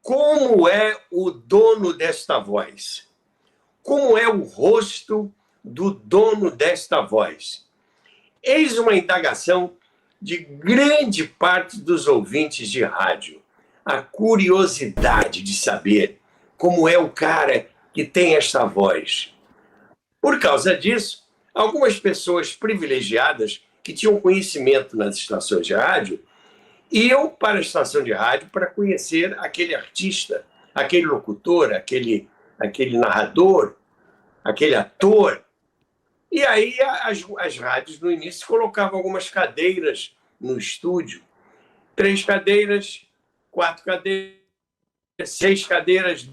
Como é o dono desta voz? Como é o rosto do dono desta voz? Eis uma indagação de grande parte dos ouvintes de rádio. A curiosidade de saber como é o cara que tem esta voz. Por causa disso, algumas pessoas privilegiadas que tinham conhecimento nas estações de rádio iam para a estação de rádio para conhecer aquele artista, aquele locutor, aquele narrador, aquele ator. E aí as rádios, no início, colocavam algumas cadeiras no estúdio. 3 cadeiras, 4 cadeiras, 6 cadeiras.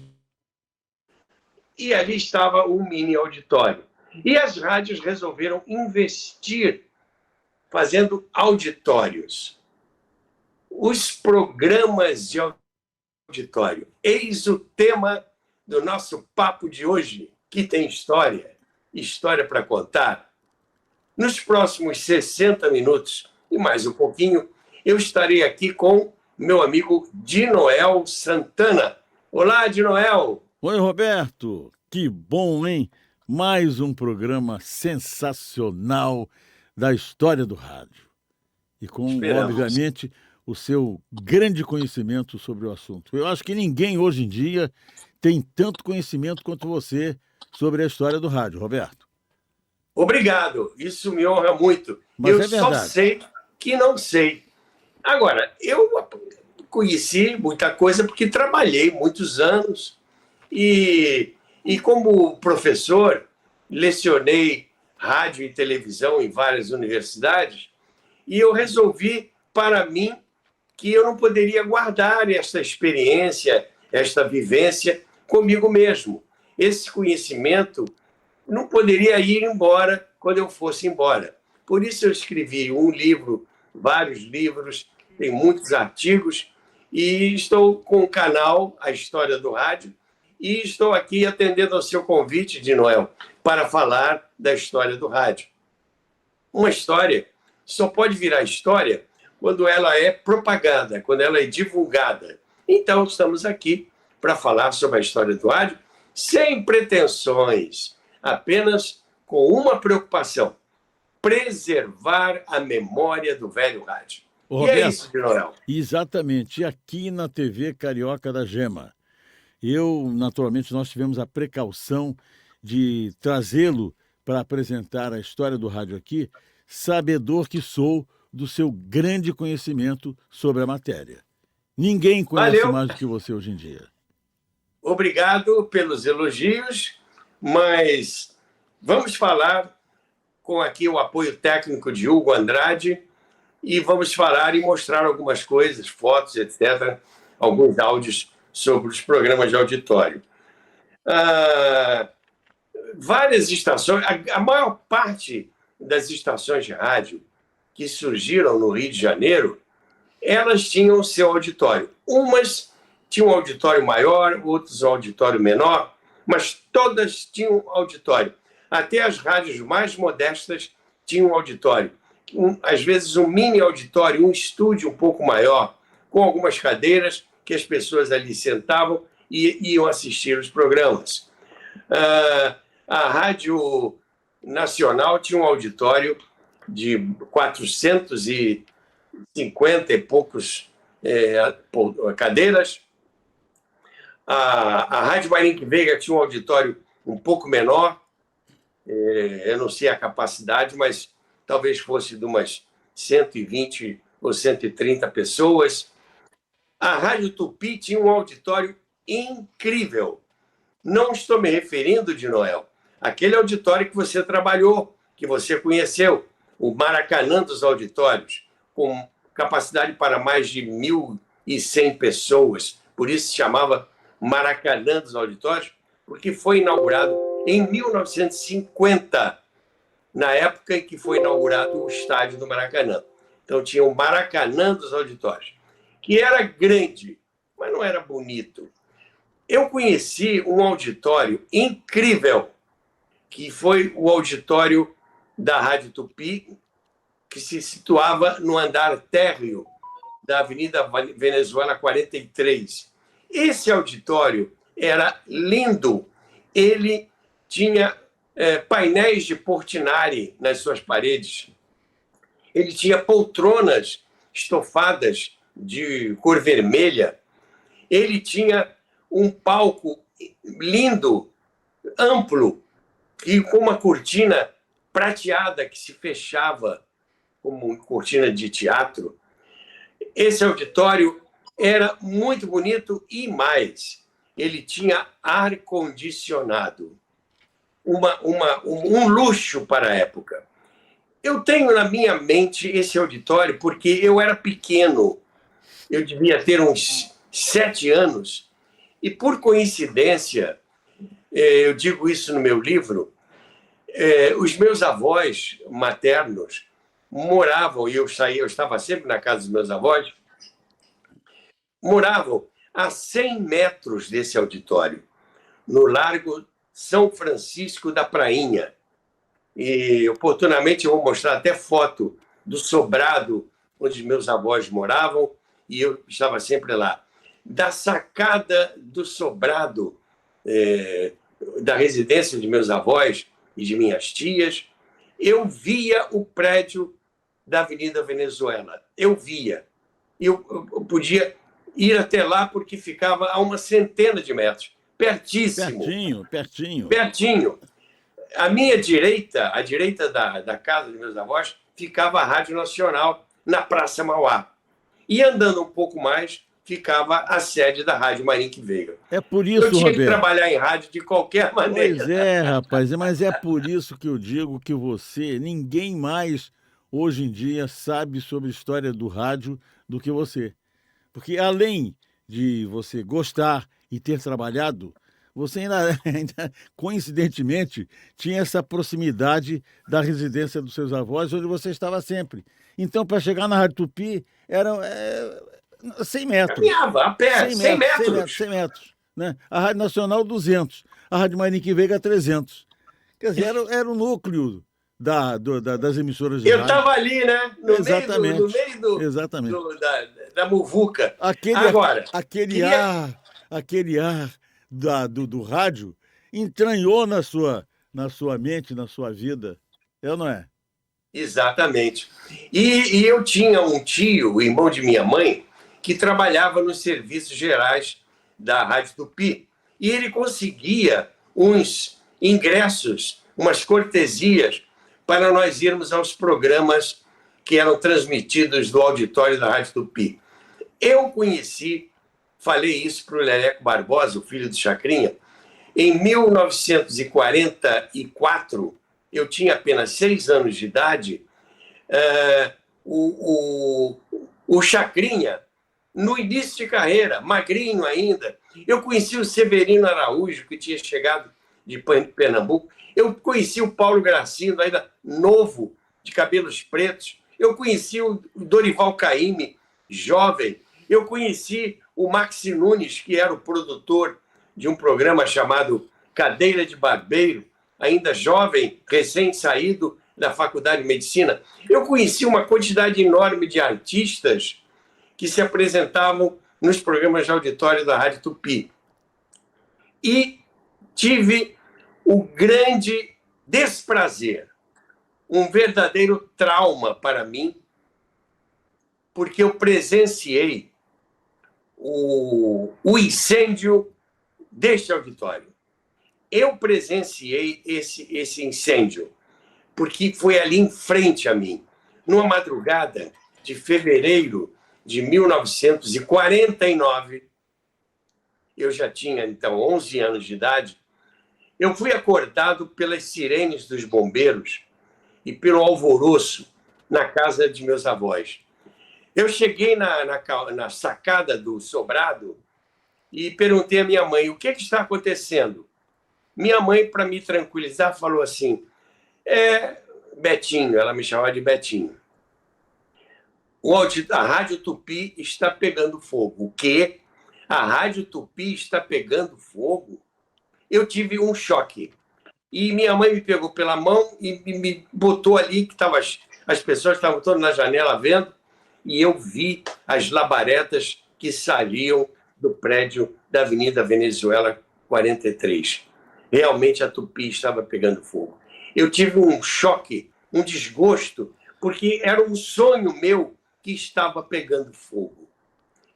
E ali estava um mini auditório. E as rádios resolveram investir fazendo auditórios. Os programas de auditório. Eis o tema do nosso papo de hoje, que tem história para contar. Nos próximos 60 minutos e mais um pouquinho, eu estarei aqui com meu amigo Dinoel Santana. Olá, Dinoel! Oi, Roberto! Que bom, hein? Mais um programa sensacional da história do rádio. E com, obviamente, o seu grande conhecimento sobre o assunto. Eu acho que ninguém hoje em dia tem tanto conhecimento quanto você sobre a história do rádio, Roberto. Obrigado, isso me honra muito. Mas eu só sei que não sei. Agora, eu conheci muita coisa porque trabalhei muitos anos e como professor, lecionei rádio e televisão em várias universidades e eu resolvi, para mim, que eu não poderia guardar esta experiência, esta vivência comigo mesmo. Esse conhecimento não poderia ir embora quando eu fosse embora. Por isso eu escrevi um livro, vários livros, tem muitos artigos, e estou com o canal A História do Rádio, e estou aqui atendendo ao seu convite, Dinoel, para falar da história do rádio. Uma história só pode virar história quando ela é propagada, quando ela é divulgada. Então, estamos aqui para falar sobre a história do rádio, sem pretensões, apenas com uma preocupação: preservar a memória do velho rádio. Roberto, e é isso, Dinoel. Exatamente. E aqui na TV Carioca da Gema. Naturalmente, nós tivemos a precaução de trazê-lo para apresentar a história do rádio aqui, sabedor que sou do seu grande conhecimento sobre a matéria. Ninguém conhece mais do que você hoje em dia. Obrigado pelos elogios, mas vamos falar com aqui o apoio técnico de Hugo Andrade e vamos falar e mostrar algumas coisas, fotos, etc., alguns áudios sobre os programas de auditório. Várias estações, a maior parte das estações de rádio que surgiram no Rio de Janeiro, elas tinham seu auditório. Umas tinham um auditório maior, outras um auditório menor, mas todas tinham auditório. Até as rádios mais modestas tinham um auditório. Às vezes um mini auditório, um estúdio um pouco maior, com algumas cadeiras que as pessoas ali sentavam e iam assistir os programas. A Rádio Nacional tinha um auditório de 450 e poucos cadeiras. A Rádio Marink Veiga tinha um auditório um pouco menor, eu não sei a capacidade, mas talvez fosse de umas 120 ou 130 pessoas. A Rádio Tupi tinha um auditório incrível. Não estou me referindo, Dinoel, àquele auditório que você trabalhou, que você conheceu, o Maracanã dos auditórios, com capacidade para mais de 1.100 pessoas. Por isso se chamava Maracanã dos auditórios, porque foi inaugurado em 1950, na época em que foi inaugurado o estádio do Maracanã. Então tinha o Maracanã dos auditórios, que era grande, mas não era bonito. Eu conheci um auditório incrível, que foi o auditório da Rádio Tupi, que se situava no andar térreo da Avenida Venezuela 43. Esse auditório era lindo. Ele tinha painéis de Portinari nas suas paredes. Ele tinha poltronas estofadas de cor vermelha. Ele tinha um palco lindo, amplo, e com uma cortina prateada que se fechava como cortina de teatro. Esse auditório era muito bonito e mais, ele tinha ar-condicionado, um luxo para a época. Eu tenho na minha mente esse auditório porque eu era pequeno, eu devia ter uns 7 anos, e por coincidência, eu digo isso no meu livro, os meus avós maternos moravam, e eu estava sempre na casa dos meus avós, moravam a 100 metros desse auditório, no Largo São Francisco da Prainha. E, oportunamente, eu vou mostrar até foto do sobrado onde meus avós moravam, e eu estava sempre lá. Da sacada do sobrado da residência de meus avós e de minhas tias, eu via o prédio da Avenida Venezuela. Eu via. Eu podia ir até lá porque ficava a uma centena de metros. Pertíssimo. Pertinho. Pertinho. À minha direita, à direita da casa de meus avós, ficava a Rádio Nacional, na Praça Mauá. E andando um pouco mais, ficava a sede da Rádio Marink Veiga. É por isso, eu tinha Roberto, que trabalhar em rádio de qualquer maneira. Pois é, rapaz, mas é por isso que eu digo que ninguém mais, hoje em dia, sabe sobre a história do rádio do que você. Porque além de você gostar e ter trabalhado, você ainda coincidentemente, tinha essa proximidade da residência dos seus avós, onde você estava sempre. Então, para chegar na Rádio Tupi, eram 100 metros. Caminhava a pé, 100 metros. 100 metros. Né? A Rádio Nacional, 200. A Rádio Marink Veiga, 300. Quer dizer, era o núcleo das emissoras de rádio. Eu estava ali, né? No Exatamente. meio da muvuca. Aquele ar do rádio entranhou na sua mente, na sua vida. É ou não é? Exatamente. E eu tinha um tio, o irmão de minha mãe, que trabalhava nos serviços gerais da Rádio Tupi. E ele conseguia uns ingressos, umas cortesias, para nós irmos aos programas que eram transmitidos do auditório da Rádio Tupi. Eu conheci, falei isso para o Leleco Barbosa, o filho do Chacrinha, em 1944, eu tinha apenas 6 anos de idade, o Chacrinha, no início de carreira, magrinho ainda, eu conheci o Severino Araújo, que tinha chegado de Pernambuco, eu conheci o Paulo Gracindo, ainda novo, de cabelos pretos, eu conheci o Dorival Caymmi, jovem, eu conheci o Maxi Nunes, que era o produtor de um programa chamado Cadeira de Barbeiro, ainda jovem, recém-saído da Faculdade de Medicina. Eu conheci uma quantidade enorme de artistas que se apresentavam nos programas de auditório da Rádio Tupi. E tive o grande desprazer, um verdadeiro trauma para mim, porque eu presenciei o incêndio deste auditório. Eu presenciei esse incêndio, porque foi ali em frente a mim. Numa madrugada de fevereiro de 1949, eu já tinha, então, 11 anos de idade, eu fui acordado pelas sirenes dos bombeiros e pelo alvoroço na casa de meus avós. Eu cheguei na sacada do sobrado e perguntei à minha mãe, o que está acontecendo? Minha mãe, para me tranquilizar, falou assim, Betinho, ela me chamava de Betinho, a Rádio Tupi está pegando fogo. O quê? A Rádio Tupi está pegando fogo? Eu tive um choque. E minha mãe me pegou pela mão e me botou ali, que as pessoas estavam todas na janela vendo, e eu vi as labaredas que saíam do prédio da Avenida Venezuela 43. Realmente a Tupi estava pegando fogo. Eu tive um choque, um desgosto, porque era um sonho meu que estava pegando fogo.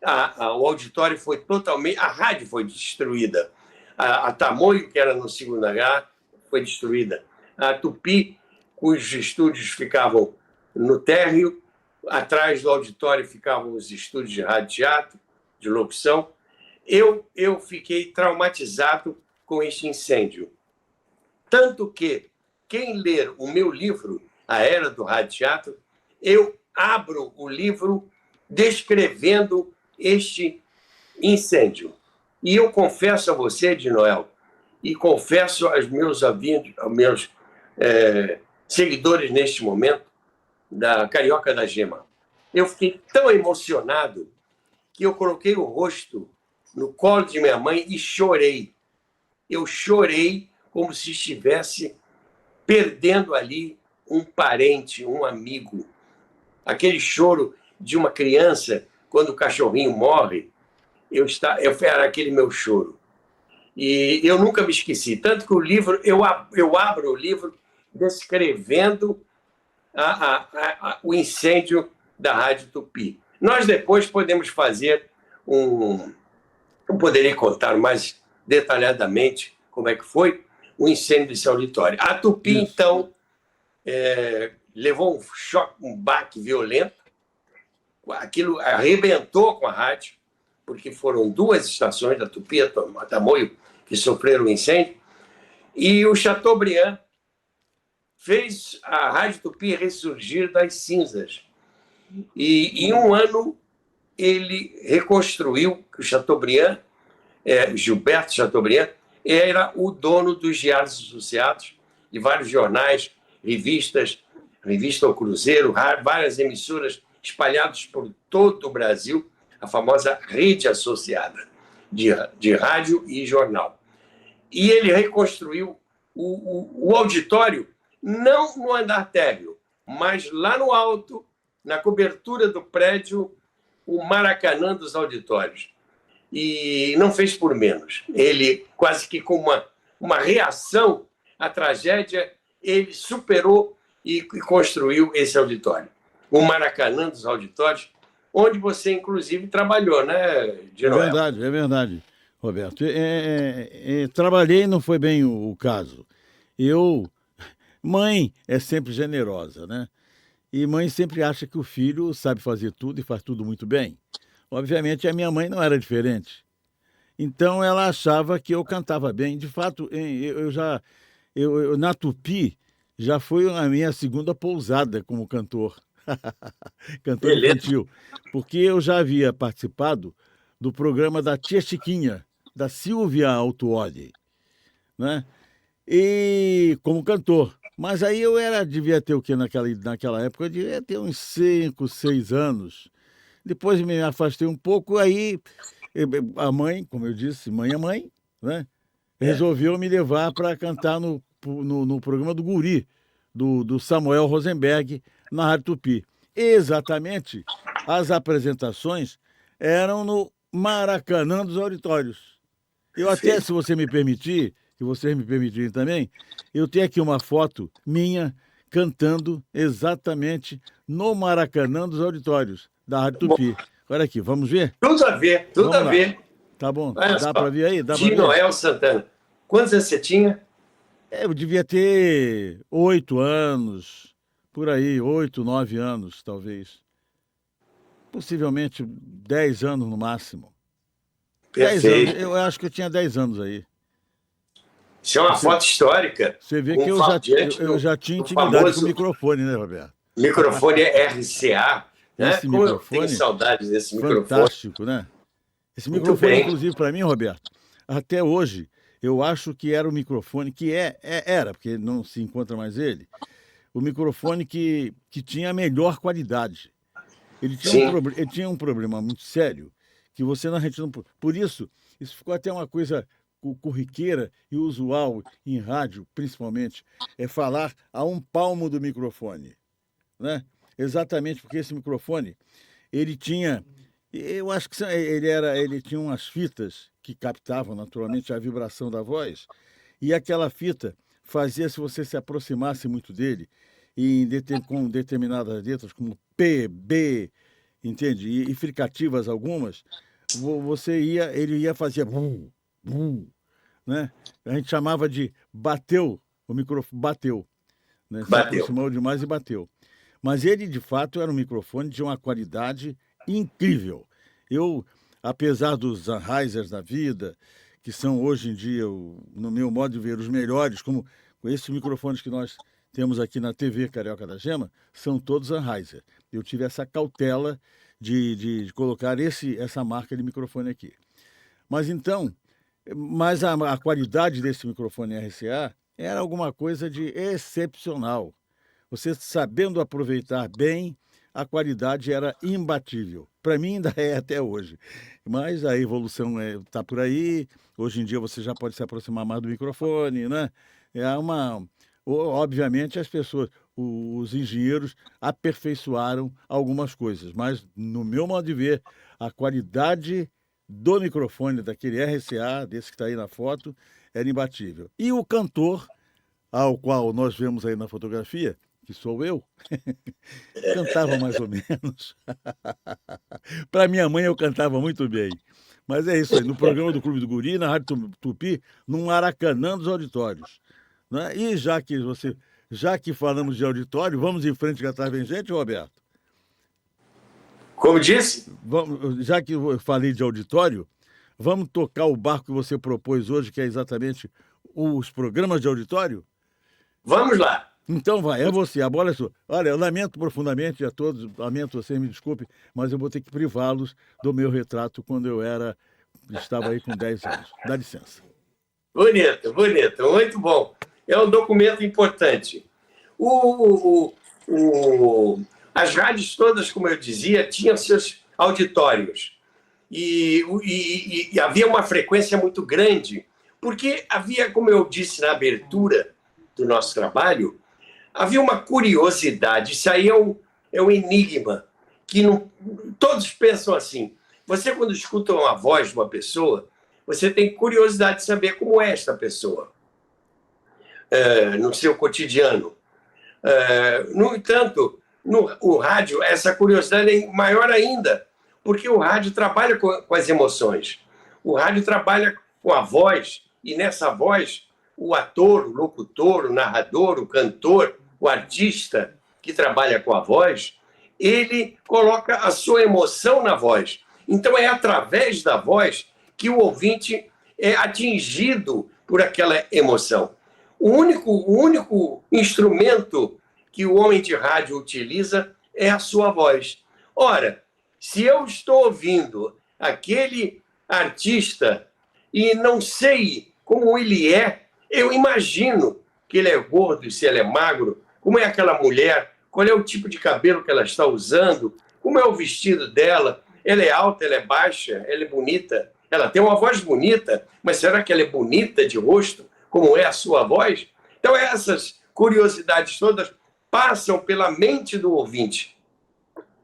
O auditório foi totalmente... A rádio foi destruída. A Tamoio, que era no segundo H, foi destruída. A Tupi, cujos estúdios ficavam no térreo, atrás do auditório ficavam os estúdios de rádio-teatro, de locução. Eu fiquei traumatizado com este incêndio. Tanto que, quem ler o meu livro, A Era do Rádio-Teatro, eu abro o livro descrevendo este incêndio. E eu confesso a você, de Noel, e confesso aos meus seguidores neste momento, da Carioca da Gema, eu fiquei tão emocionado que eu coloquei o rosto no colo de minha mãe e chorei. Eu chorei como se estivesse perdendo ali um parente, um amigo. Aquele choro de uma criança quando o cachorrinho morre, era aquele meu choro. E eu nunca me esqueci. Tanto que o livro, eu abro o livro descrevendo o incêndio da Rádio Tupi. Nós depois podemos fazer eu poderia contar mais detalhadamente como é que foi o incêndio desse auditório. A Tupi, então, levou um choque, um baque violento. Aquilo arrebentou com a rádio, porque foram 2 estações da Tupi, a Tamoio, que sofreram o incêndio, e o Chateaubriand fez a Rádio Tupi ressurgir das cinzas. E em um ano ele reconstruiu, o Chateaubriand, Gilberto Chateaubriand, era o dono dos Diários Associados, de vários jornais, revistas, Revista ao Cruzeiro, várias emissoras espalhadas por todo o Brasil, a famosa rede associada de rádio e jornal. E ele reconstruiu o auditório, não no andar térreo, mas lá no alto, na cobertura do prédio, o Maracanã dos auditórios. E não fez por menos. Ele, quase que com uma reação à tragédia, ele superou e construiu esse auditório. O Maracanã dos auditórios, onde você, inclusive, trabalhou, né, Genoel? É verdade, Roberto. Trabalhei, não foi bem o caso. Mãe é sempre generosa, né? E mãe sempre acha que o filho sabe fazer tudo e faz tudo muito bem. Obviamente, a minha mãe não era diferente. Então, ela achava que eu cantava bem. De fato, na Tupi, já foi a minha segunda pousada como cantor. Cantor infantil. Porque eu já havia participado do programa da Tia Chiquinha, da Silvia Altuori, né? E como cantor. Mas aí devia ter o quê naquela época? Eu devia ter uns 5, 6 anos. Depois me afastei um pouco, aí a mãe, como eu disse, mãe é mãe, né? Resolveu me levar para cantar no programa do Guri, do Samuel Rosenberg, na Rádio Tupi. Exatamente, as apresentações eram no Maracanã dos auditórios. Eu até, se você me permitir, se vocês me permitirem também, eu tenho aqui uma foto minha cantando exatamente no Maracanã dos auditórios da Rádio Tupi. Olha aqui, vamos ver? Tudo a ver, tudo a ver. Tá bom, Olha dá para ver aí? De Noel Santana. Quantos anos você tinha? Eu devia ter 8 anos, por aí, 8, 9 anos, talvez. Possivelmente 10 anos no máximo. Perfeito. 10 anos, eu acho que eu tinha 10 anos aí. Isso é uma foto histórica. Você vê que eu já tinha intimidade com o microfone, né, Roberto? Microfone RCA. Esse Como microfone, eu tenho saudades desse microfone. Fantástico, né? Esse microfone, inclusive, para mim, Roberto, até hoje, eu acho que era o microfone, era, porque não se encontra mais ele, o microfone que tinha a melhor qualidade. Ele tinha um problema muito sério, que você na rede não... Por isso ficou até uma coisa corriqueira e usual em rádio, principalmente, é falar a um palmo do microfone, né? Exatamente porque esse microfone, ele tinha Eu acho que ele tinha umas fitas que captavam naturalmente a vibração da voz, e aquela fita fazia, se você se aproximasse muito dele, com determinadas letras, como P, B, entende? E fricativas algumas, ele ia fazer bum, bum, né? A gente chamava de bateu, o microfone bateu, né? Se Bateu. aproximou demais e bateu. Mas ele, de fato, era um microfone de uma qualidade incrível. Eu, apesar dos Sennheisers da vida, que são hoje em dia, no meu modo de ver, os melhores, como esses microfones que nós temos aqui na TV Carioca da Gema, são todos Sennheiser. Eu tive essa cautela de colocar essa marca de microfone aqui. Mas então, a qualidade desse microfone RCA era alguma coisa de excepcional. Você sabendo aproveitar bem, a qualidade era imbatível. Para mim ainda é até hoje. Mas a evolução está por aí. Hoje em dia você já pode se aproximar mais do microfone, né? Obviamente as pessoas, os engenheiros aperfeiçoaram algumas coisas, mas no meu modo de ver, a qualidade do microfone daquele RCA, desse que está aí na foto, era imbatível. E o cantor, ao qual nós vemos aí na fotografia, que sou eu, cantava mais ou menos. Para minha mãe eu cantava muito bem. Mas é isso aí, no programa do Clube do Guri, na Rádio Tupi, num Maracanã dos auditórios. Né? E já que falamos de auditório, vamos em frente que atrás vem gente, Roberto? Como disse? Já que eu falei de auditório, vamos tocar o barco que você propôs hoje, que é exatamente os programas de auditório? Vamos lá. Então vai, é você, a bola é sua. Olha, eu lamento profundamente a todos, lamento vocês, me desculpe, mas eu vou ter que privá-los do meu retrato quando eu estava aí com 10 anos. Dá licença. Bonito, muito bom. É um documento importante. As rádios todas, como eu dizia, tinham seus auditórios. E havia uma frequência muito grande, porque havia, como eu disse na abertura do nosso trabalho, havia uma curiosidade. Isso aí é um enigma, que não, todos pensam assim. Você, quando escuta uma voz de uma pessoa, você tem curiosidade de saber como é esta pessoa no seu cotidiano. No entanto, o rádio, essa curiosidade é maior ainda, porque o rádio trabalha com as emoções. O rádio trabalha com a voz, e nessa voz, o ator, o locutor, o narrador, o cantor, o artista que trabalha com a voz, ele coloca a sua emoção na voz. Então, é através da voz que o ouvinte é atingido por aquela emoção. O único instrumento que o homem de rádio utiliza é a sua voz. Ora, se eu estou ouvindo aquele artista e não sei como ele é, eu imagino que ele é gordo, se ele é magro, como é aquela mulher, qual é o tipo de cabelo que ela está usando, como é o vestido dela, ela é alta, ela é baixa, ela é bonita, ela tem uma voz bonita, mas será que ela é bonita de rosto, como é a sua voz? Então essas curiosidades todas passam pela mente do ouvinte.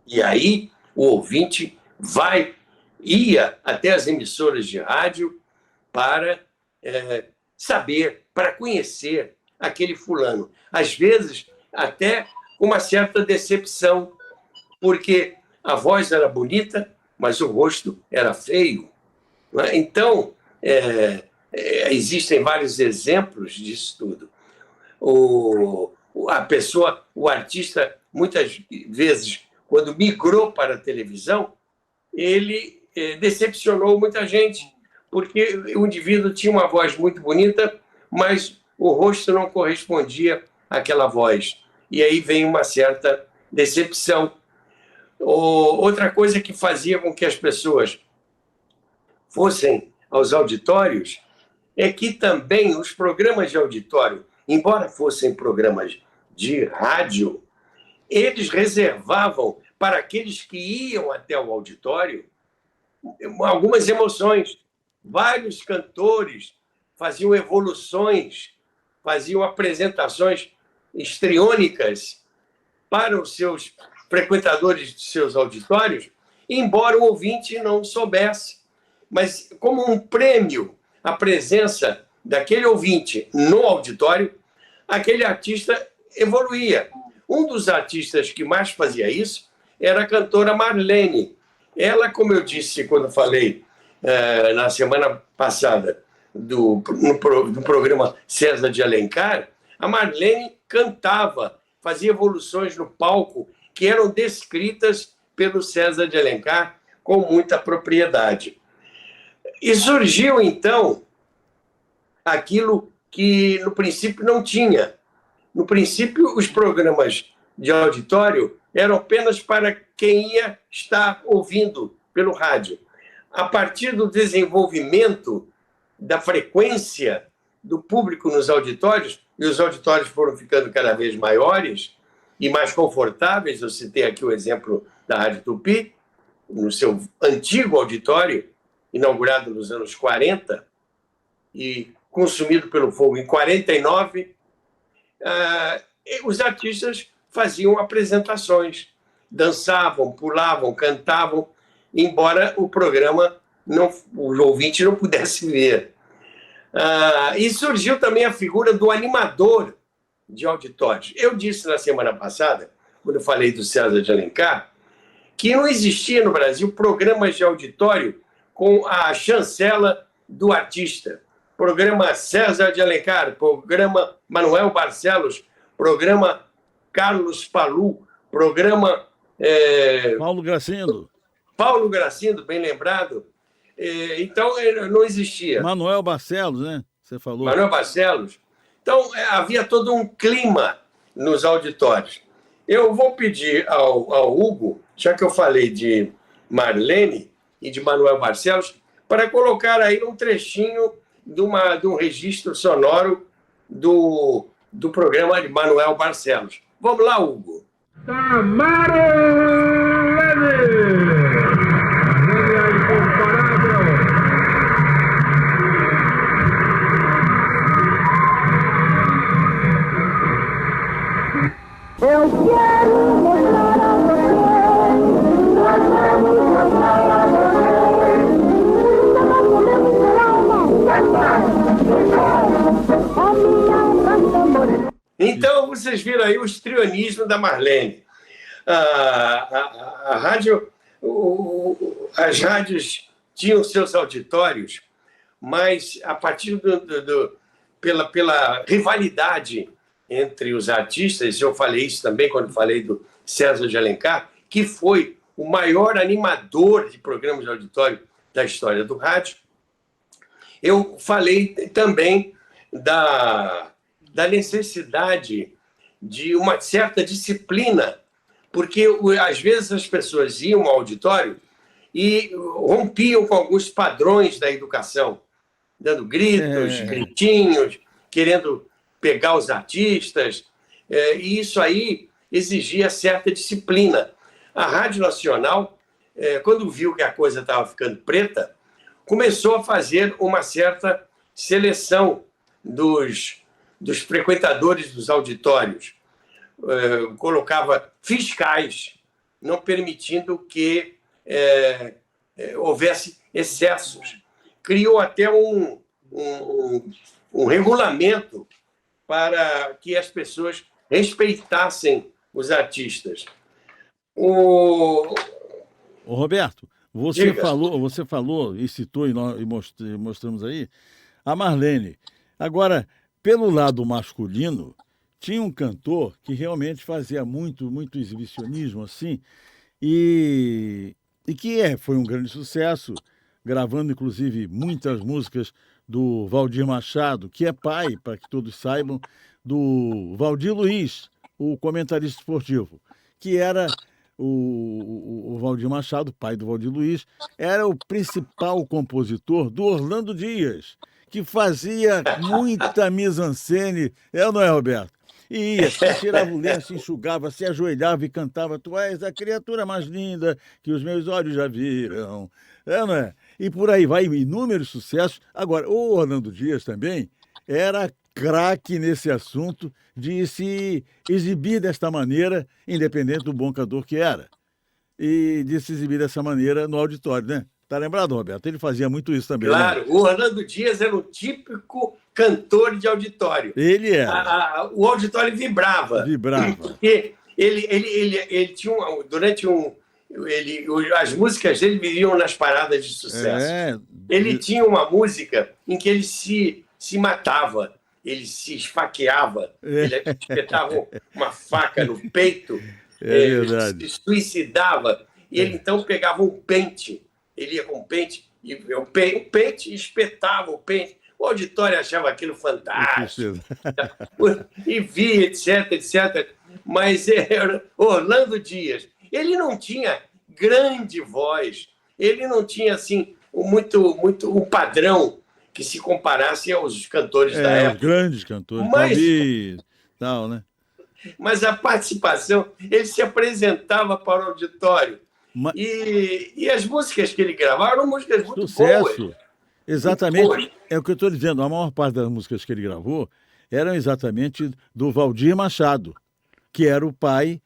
E aí o ouvinte ia até as emissoras de rádio para saber, para conhecer aquele fulano. Às vezes, até com uma certa decepção, porque a voz era bonita, mas o rosto era feio. Não é? Então, existem vários exemplos disso tudo. O artista, muitas vezes, quando migrou para a televisão, ele decepcionou muita gente, porque o indivíduo tinha uma voz muito bonita, mas o rosto não correspondia àquela voz. E aí vem uma certa decepção. Outra coisa que fazia com que as pessoas fossem aos auditórios é que também os programas de auditório, embora fossem programas de rádio, eles reservavam para aqueles que iam até o auditório algumas emoções. Vários cantores faziam evoluções, faziam apresentações histriônicas para os seus frequentadores de seus auditórios, embora o ouvinte não soubesse. Mas, como um prêmio à presença daquele ouvinte no auditório, aquele artista evoluía. Um dos artistas que mais fazia isso era a cantora Marlene. Ela, como eu disse quando falei na semana passada do programa César de Alencar, a Marlene cantava, fazia evoluções no palco que eram descritas pelo César de Alencar com muita propriedade. E surgiu, então, aquilo que no princípio não tinha. No princípio, os programas de auditório eram apenas para quem ia estar ouvindo pelo rádio. A partir do desenvolvimento da frequência do público nos auditórios, e os auditórios foram ficando cada vez maiores e mais confortáveis, eu citei aqui o exemplo da Rádio Tupi, no seu antigo auditório, inaugurado nos anos 40 e consumido pelo fogo em 49, os artistas faziam apresentações, dançavam, pulavam, cantavam, embora o programa, o ouvinte não pudesse ver. E surgiu também a figura do animador de auditórios. Eu disse na semana passada, quando eu falei do César de Alencar, que não existia no Brasil programas de auditório com a chancela do artista. Programa César de Alencar, programa Manuel Barcelos, programa Carlos Pallu, programa... Paulo Gracindo. Paulo Gracindo, bem lembrado. Então, não existia. Manuel Barcelos, né? Você falou. Manuel Barcelos. Então, havia todo um clima nos auditórios. Eu vou pedir ao Hugo, já que eu falei de Marlene e de Manuel Barcelos, para colocar aí um trechinho de um registro sonoro do programa de Manuel Barcelos. Vamos lá, Hugo. Eu quero mostrar a você, nós vamos mostrar a você. Nós podemos ser a minha canção morena. Então, vocês viram aí o histrionismo da Marlene. A rádio, as rádios tinham seus auditórios, mas a partir pela rivalidade entre os artistas, eu falei isso também quando falei do César de Alencar, que foi o maior animador de programas de auditório da história do rádio. Eu falei também da necessidade de uma certa disciplina, porque às vezes as pessoas iam ao auditório e rompiam com alguns padrões da educação, dando gritos, gritinhos, querendo pegar os artistas, e isso aí exigia certa disciplina. A Rádio Nacional, quando viu que a coisa estava ficando preta, começou a fazer uma certa seleção dos frequentadores dos auditórios. Colocava fiscais, não permitindo que houvesse excessos. Criou até um regulamento para que as pessoas respeitassem os artistas. Ô Roberto, você falou e citou e mostramos aí a Marlene. Agora, pelo lado masculino, tinha um cantor que realmente fazia muito exibicionismo assim e que foi um grande sucesso, gravando inclusive muitas músicas do Valdir Machado, que é pai, para que todos saibam, do Valdir Luiz, o comentarista esportivo, que era o Valdir Machado, pai do Valdir Luiz, era o principal compositor do Orlando Dias, que fazia muita mise-en-scène, não é, Roberto? E ia, se tirava o lenço, se enxugava, se ajoelhava e cantava: "Tu és a criatura mais linda que os meus olhos já viram", não é? E por aí vai, inúmeros sucessos. Agora, o Orlando Dias também era craque nesse assunto de se exibir desta maneira, independente do bom cantor que era. e de se exibir dessa maneira no auditório, né? Tá lembrado, Roberto? Ele fazia muito isso também, né? Claro, o Orlando Dias era um típico cantor de auditório. Ele era. O auditório vibrava. Vibrava. Porque ele tinha durante as músicas dele viviam nas paradas de sucesso. Ele tinha uma música em que ele se matava, ele se esfaqueava, ele espetava uma faca no peito, ele se suicidava, e ele então pegava um pente, ele ia com um pente, e o pente espetava o pente. O auditório achava aquilo fantástico, e via, etc, etc. Mas era Orlando Dias. Ele não tinha grande voz, ele não tinha assim muito um padrão que se comparasse aos cantores da época. Os grandes cantores, mas, tal, né? Mas a participação, ele se apresentava para o auditório. E as músicas que ele gravava eram músicas muito sucesso. Boas. Exatamente. Muito boas. É o que eu estou dizendo. A maior parte das músicas que ele gravou eram exatamente do Valdir Machado, que era o pai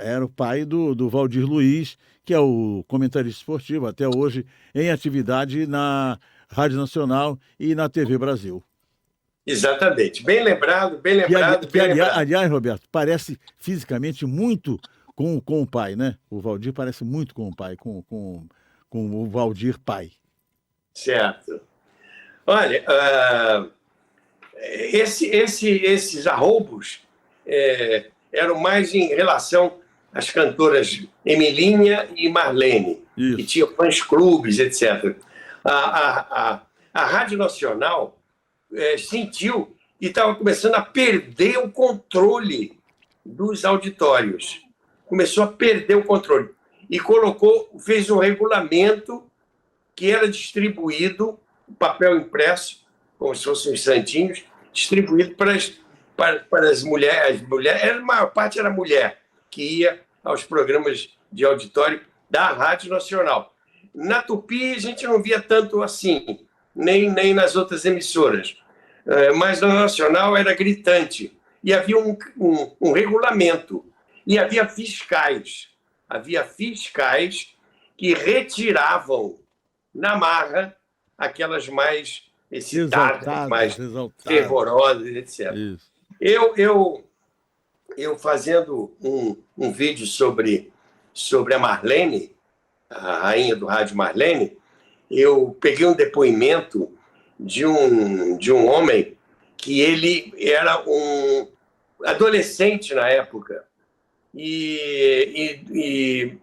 era o pai do Valdir Luiz, que é o comentarista esportivo até hoje em atividade na Rádio Nacional e na TV Brasil. Exatamente. Bem lembrado, bem lembrado. Aliás, Roberto, parece fisicamente muito com o pai, né? O Valdir parece muito com o pai, com o Valdir pai. Certo. Olha, esses arroubos eram mais em relação às cantoras Emilinha e Marlene, que tinham fãs-clubes, etc. A Rádio Nacional sentiu e estava começando a perder o controle dos auditórios. Começou a perder o controle. E fez um regulamento que era distribuído, papel impresso, como se fossem os santinhos, distribuído para as mulheres. A maior parte era mulher, que ia aos programas de auditório da Rádio Nacional. Na Tupi, a gente não via tanto assim, nem nas outras emissoras. Mas na Nacional era gritante. E havia um regulamento. E havia fiscais. Havia fiscais que retiravam na marra aquelas mais excitadas, mais fervorosas, etc. Isso. Eu fazendo um vídeo sobre a Marlene, a rainha do rádio Marlene, eu peguei um depoimento de um homem que ele era um adolescente na época. E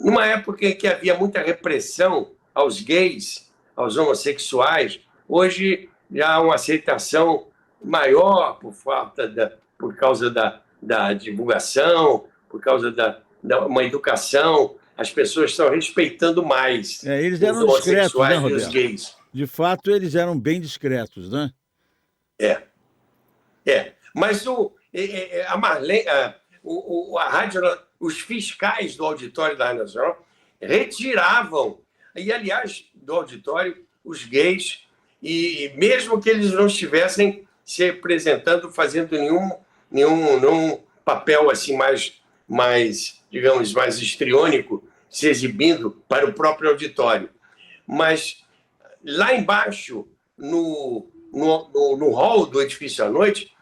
numa época em que havia muita repressão aos gays, aos homossexuais, hoje já há uma aceitação maior por causa da divulgação, por causa uma educação. As pessoas estão respeitando mais eles eram os homossexuais, discretos, né, e os gays. De fato, eles eram bem discretos, né? Mas a Marlene, a rádio, os fiscais do auditório da Rádio Nacional retiravam, e aliás, do auditório, os gays, e mesmo que eles não estivessem se apresentando, fazendo nenhum papel assim mais, digamos, mais histriônico, se exibindo para o próprio auditório. Mas lá embaixo, no hall do edifício à noite,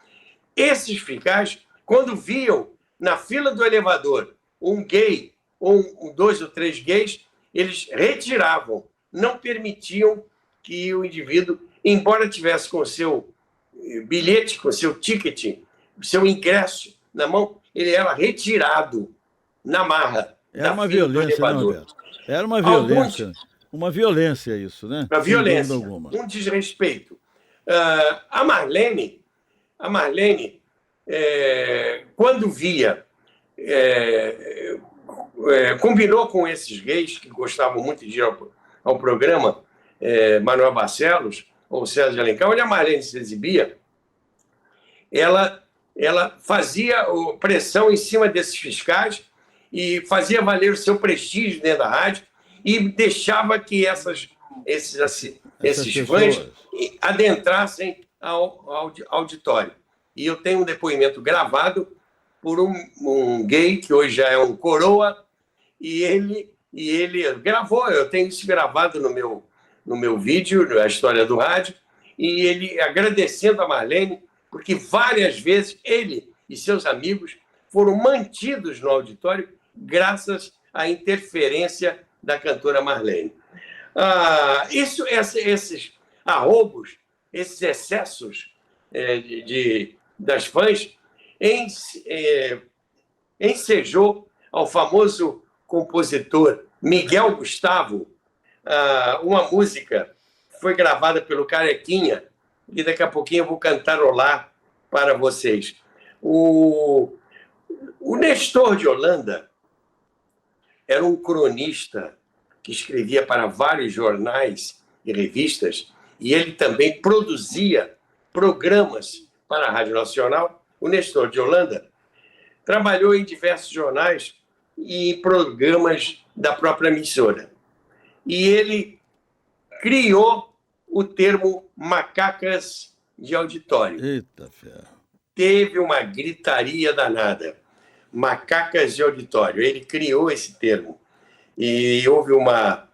esses fiscais, quando viam na fila do elevador um gay, ou 2 ou 3 gays, eles retiravam, não permitiam que o indivíduo, embora tivesse com o seu bilhete, com o seu ticket, o seu ingresso na mão, ele era retirado na marra. Era uma violência, né, Roberto? Era uma violência. Uma violência isso, né? Uma violência, um desrespeito. A Marlene, quando via, combinou com esses gays que gostavam muito de ir ao programa, Manuel Barcelos ou César de Alencar, onde a Marlene se exibia, ela fazia pressão em cima desses fiscais e fazia valer o seu prestígio dentro da rádio e deixava que esses fãs adentrassem ao auditório. E eu tenho um depoimento gravado por um gay, que hoje já é um coroa, e ele gravou, eu tenho isso gravado no meu vídeo, a história do rádio, e ele agradecendo a Marlene, porque várias vezes ele e seus amigos foram mantidos no auditório graças à interferência da cantora Marlene. Esses arroubos, esses excessos das fãs ensejou ao famoso compositor Miguel Gustavo uma música que foi gravada pelo Carequinha, e daqui a pouquinho eu vou cantarolar para vocês. O Nestor de Holanda era um cronista que escrevia para vários jornais e revistas, e ele também produzia programas para a Rádio Nacional. O Nestor de Holanda trabalhou em diversos jornais e programas da própria emissora. E ele criou o termo macacas de auditório. Eita ferro. Teve uma gritaria danada. Macacas de auditório. Ele criou esse termo. E houve uma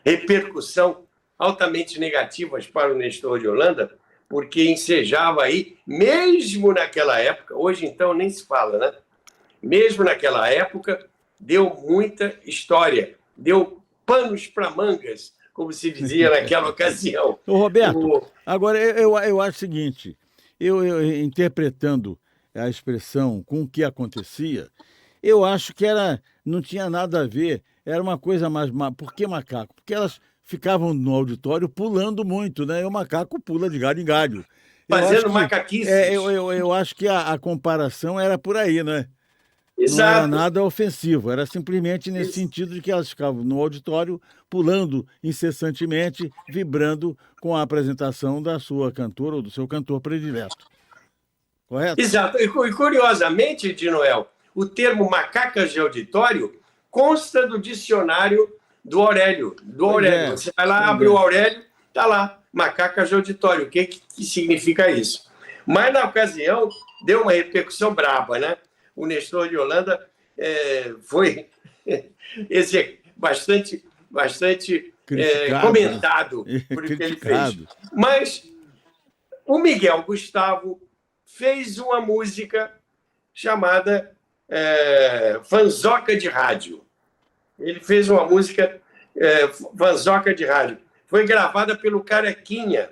repercussão altamente negativa para o Nestor de Holanda, porque ensejava aí, mesmo naquela época, hoje então nem se fala, né? Mesmo naquela época, deu muita história, deu panos para mangas, como se dizia naquela ocasião. Ô, Roberto, agora eu acho o seguinte, eu interpretando a expressão com o que acontecia, eu acho que não tinha nada a ver, era uma coisa mais... Por que macaco? Porque elas ficavam no auditório pulando muito, né? E o macaco pula de galho em galho. Fazendo macaquices. Eu acho que a comparação era por aí, né? Exato. Não era nada ofensivo, era simplesmente nesse sentido de que elas ficavam no auditório pulando incessantemente, vibrando com a apresentação da sua cantora ou do seu cantor predileto. Correto? Exato. E curiosamente, de Noel, o termo macacas de auditório consta do dicionário do Aurélio. Você vai lá, abre o Aurélio, está lá, macacas de auditório. O que significa isso? Mas, na ocasião, deu uma repercussão braba, né? O Nestor de Holanda foi bastante comentado por o que ele fez. Mas o Miguel Gustavo fez uma música chamada Fanzoca de Rádio. Ele fez uma música Fanzoca de Rádio. Foi gravada pelo Carequinha.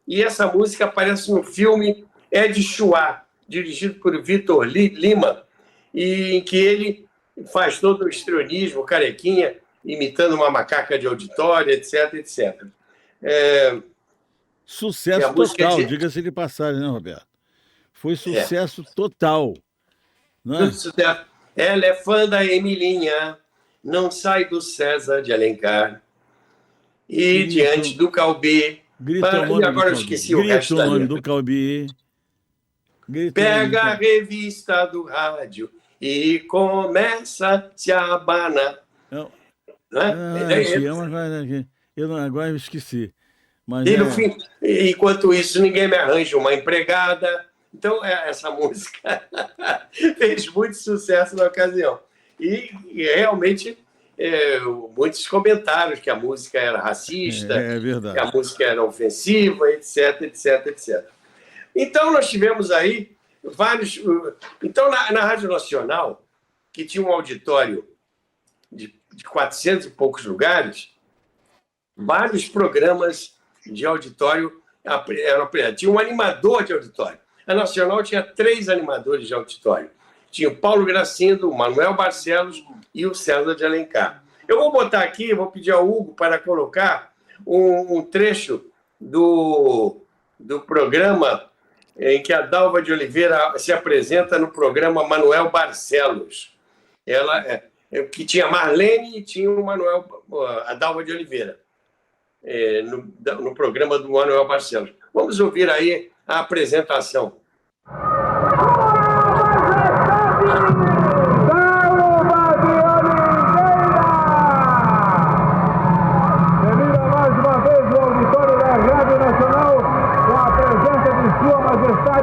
E essa música aparece no filme Ed Chua, dirigido por Vitor Lima, e em que ele faz todo o histrionismo, Carequinha, imitando uma macaca de auditório, etc, etc. Sucesso total, diga-se de passagem, né, Roberto? Foi sucesso total. Né? Ela é fã da Emilinha, não sai do César de Alencar. E diante do Calbi... E agora eu esqueci o resto da nome do Calbi. Pega a revista do rádio e começa a se abanar. Agora eu esqueci. Mas e no fim, enquanto isso, ninguém me arranja uma empregada. Então, essa música fez muito sucesso na ocasião. E realmente, muitos comentários que a música era racista, que a música era ofensiva, etc, etc, etc. Então, nós tivemos aí vários... Então, na Rádio Nacional, que tinha um auditório de 400 e poucos lugares, vários programas de auditório eram... Tinha um animador de auditório. A Nacional tinha 3 animadores de auditório. Tinha o Paulo Gracindo, o Manuel Barcelos e o César de Alencar. Eu vou botar aqui, vou pedir ao Hugo para colocar um trecho do programa em que a Dalva de Oliveira se apresenta no programa Manuel Barcelos. Ela, que tinha Marlene e tinha a Dalva de Oliveira, no programa do Manuel Barcelos. Vamos ouvir aí a apresentação.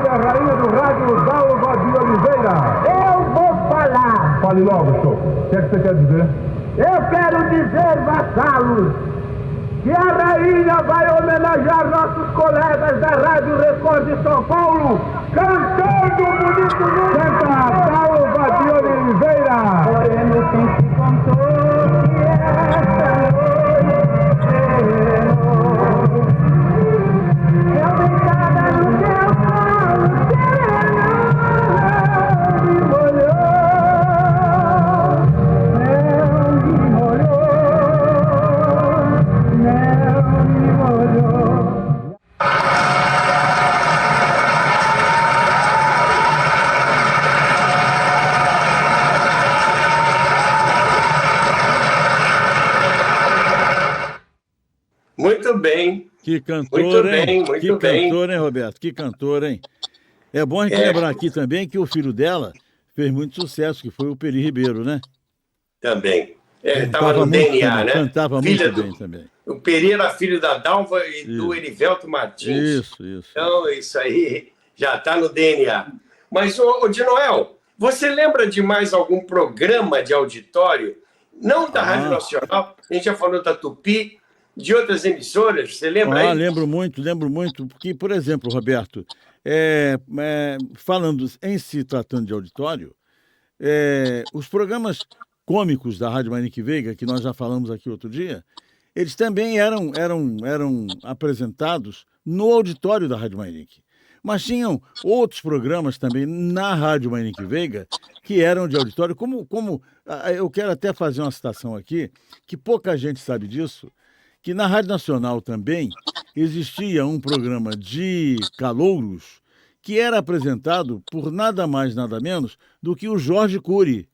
A Rainha do Rádio, logo, senhor. O que é que você quer dizer? Eu quero dizer, vassalos, que a rainha vai homenagear nossos colegas da Rádio Record de São Paulo, cantando o bonito número. Canta Dalva de Oliveira. Moreno, quem te contou que esta noite sereno, eu deitada no teu colo, sereno, me molhou, não me molhou, não me molhou. Muito bem. Que cantor, Muito hein? bem, muito que bem. cantor, hein, Roberto? Que cantor, hein? É bom a gente lembrar aqui também que o filho dela fez muito sucesso, que foi o Peri Ribeiro, né? Também. Ele estava Cantava no muito DNA, bem, né? cantava Filha muito do- bem também. O Pereira, filho da Dalva e do Erivelto Martins. Isso. Então, isso aí já está no DNA. Mas, ô de Noel, você lembra de mais algum programa de auditório? Não da Rádio Nacional, a gente já falou da Tupi, de outras emissoras, você lembra aí? Lembro muito, porque, por exemplo, Roberto, falando em se tratando de auditório, os programas cômicos da Rádio Manique Veiga, que nós já falamos aqui outro dia, eles também eram apresentados no auditório da Rádio Manique. Mas tinham outros programas também na Rádio Manique Veiga que eram de auditório, eu quero até fazer uma citação aqui, que pouca gente sabe disso, que na Rádio Nacional também existia um programa de calouros que era apresentado por nada mais, nada menos do que o Jorge Cury.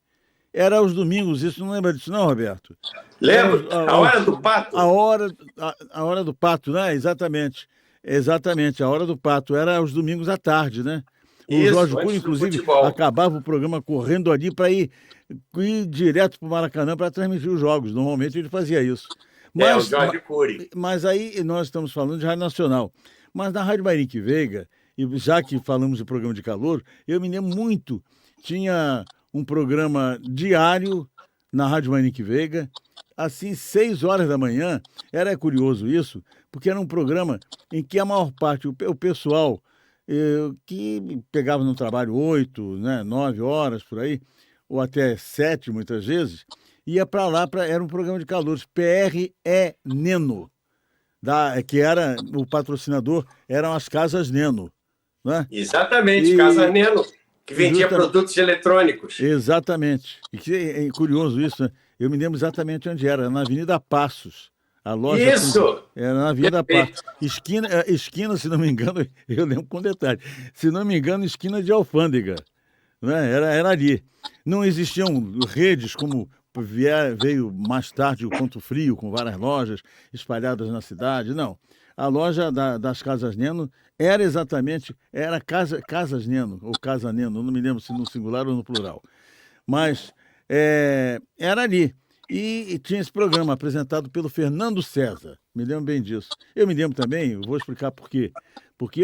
Era aos domingos, isso não lembra disso não, Roberto? Lembro, a Hora do Pato. A hora do Pato, né? Exatamente, a Hora do Pato. Era aos domingos à tarde, né? O Isso, Jorge antes Cury, do inclusive, futebol. acabava o programa correndo ali para ir direto para o Maracanã para transmitir os jogos. Normalmente ele fazia isso. O Jorge Cury. Mas aí nós estamos falando de Rádio Nacional. Mas na Rádio Manique Veiga, e já que falamos de programa de calor, eu me lembro muito, tinha um programa diário na Rádio Manique Veiga, assim, 6 horas da manhã. Era curioso isso, porque era um programa em que a maior parte, o pessoal que pegava no trabalho 8, né, 9 horas, por aí, ou até 7, muitas vezes, ia para lá, era um programa de calouros, PRE Neno, que era o patrocinador, eram as Casas Neno. Né? Exatamente, Casa Neno, que vendia produtos eletrônicos. Exatamente. E que é curioso isso, né? Eu me lembro exatamente onde era na Avenida Passos. A loja Isso! Era na Avenida Passos. Esquina, se não me engano, eu lembro com detalhe, se não me engano, esquina de Alfândega. Né? Era ali. Não existiam redes como veio mais tarde o Ponto Frio, com várias lojas espalhadas na cidade. Não. A loja das Casas Neno era Casas Neno, ou Casa Neno, não me lembro se no singular ou no plural. Mas era ali. E tinha esse programa apresentado pelo Fernando César. Me lembro bem disso. Eu me lembro também, eu vou explicar por quê. Porque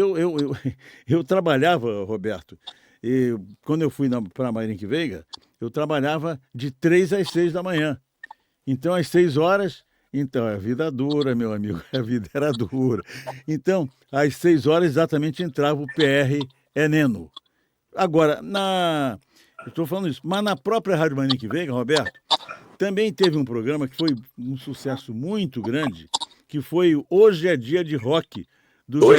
eu trabalhava, Roberto, e quando eu fui para Manique Veiga, eu trabalhava de 3 às 6 da manhã. Então, às 6 horas, a vida dura, meu amigo, a vida era dura. Então, às 6 horas exatamente entrava o PRE Neno. Agora, eu estou falando isso, mas na própria Rádio Manique Veiga, Roberto, também teve um programa que foi um sucesso muito grande, que foi o Hoje é Dia de Rock, do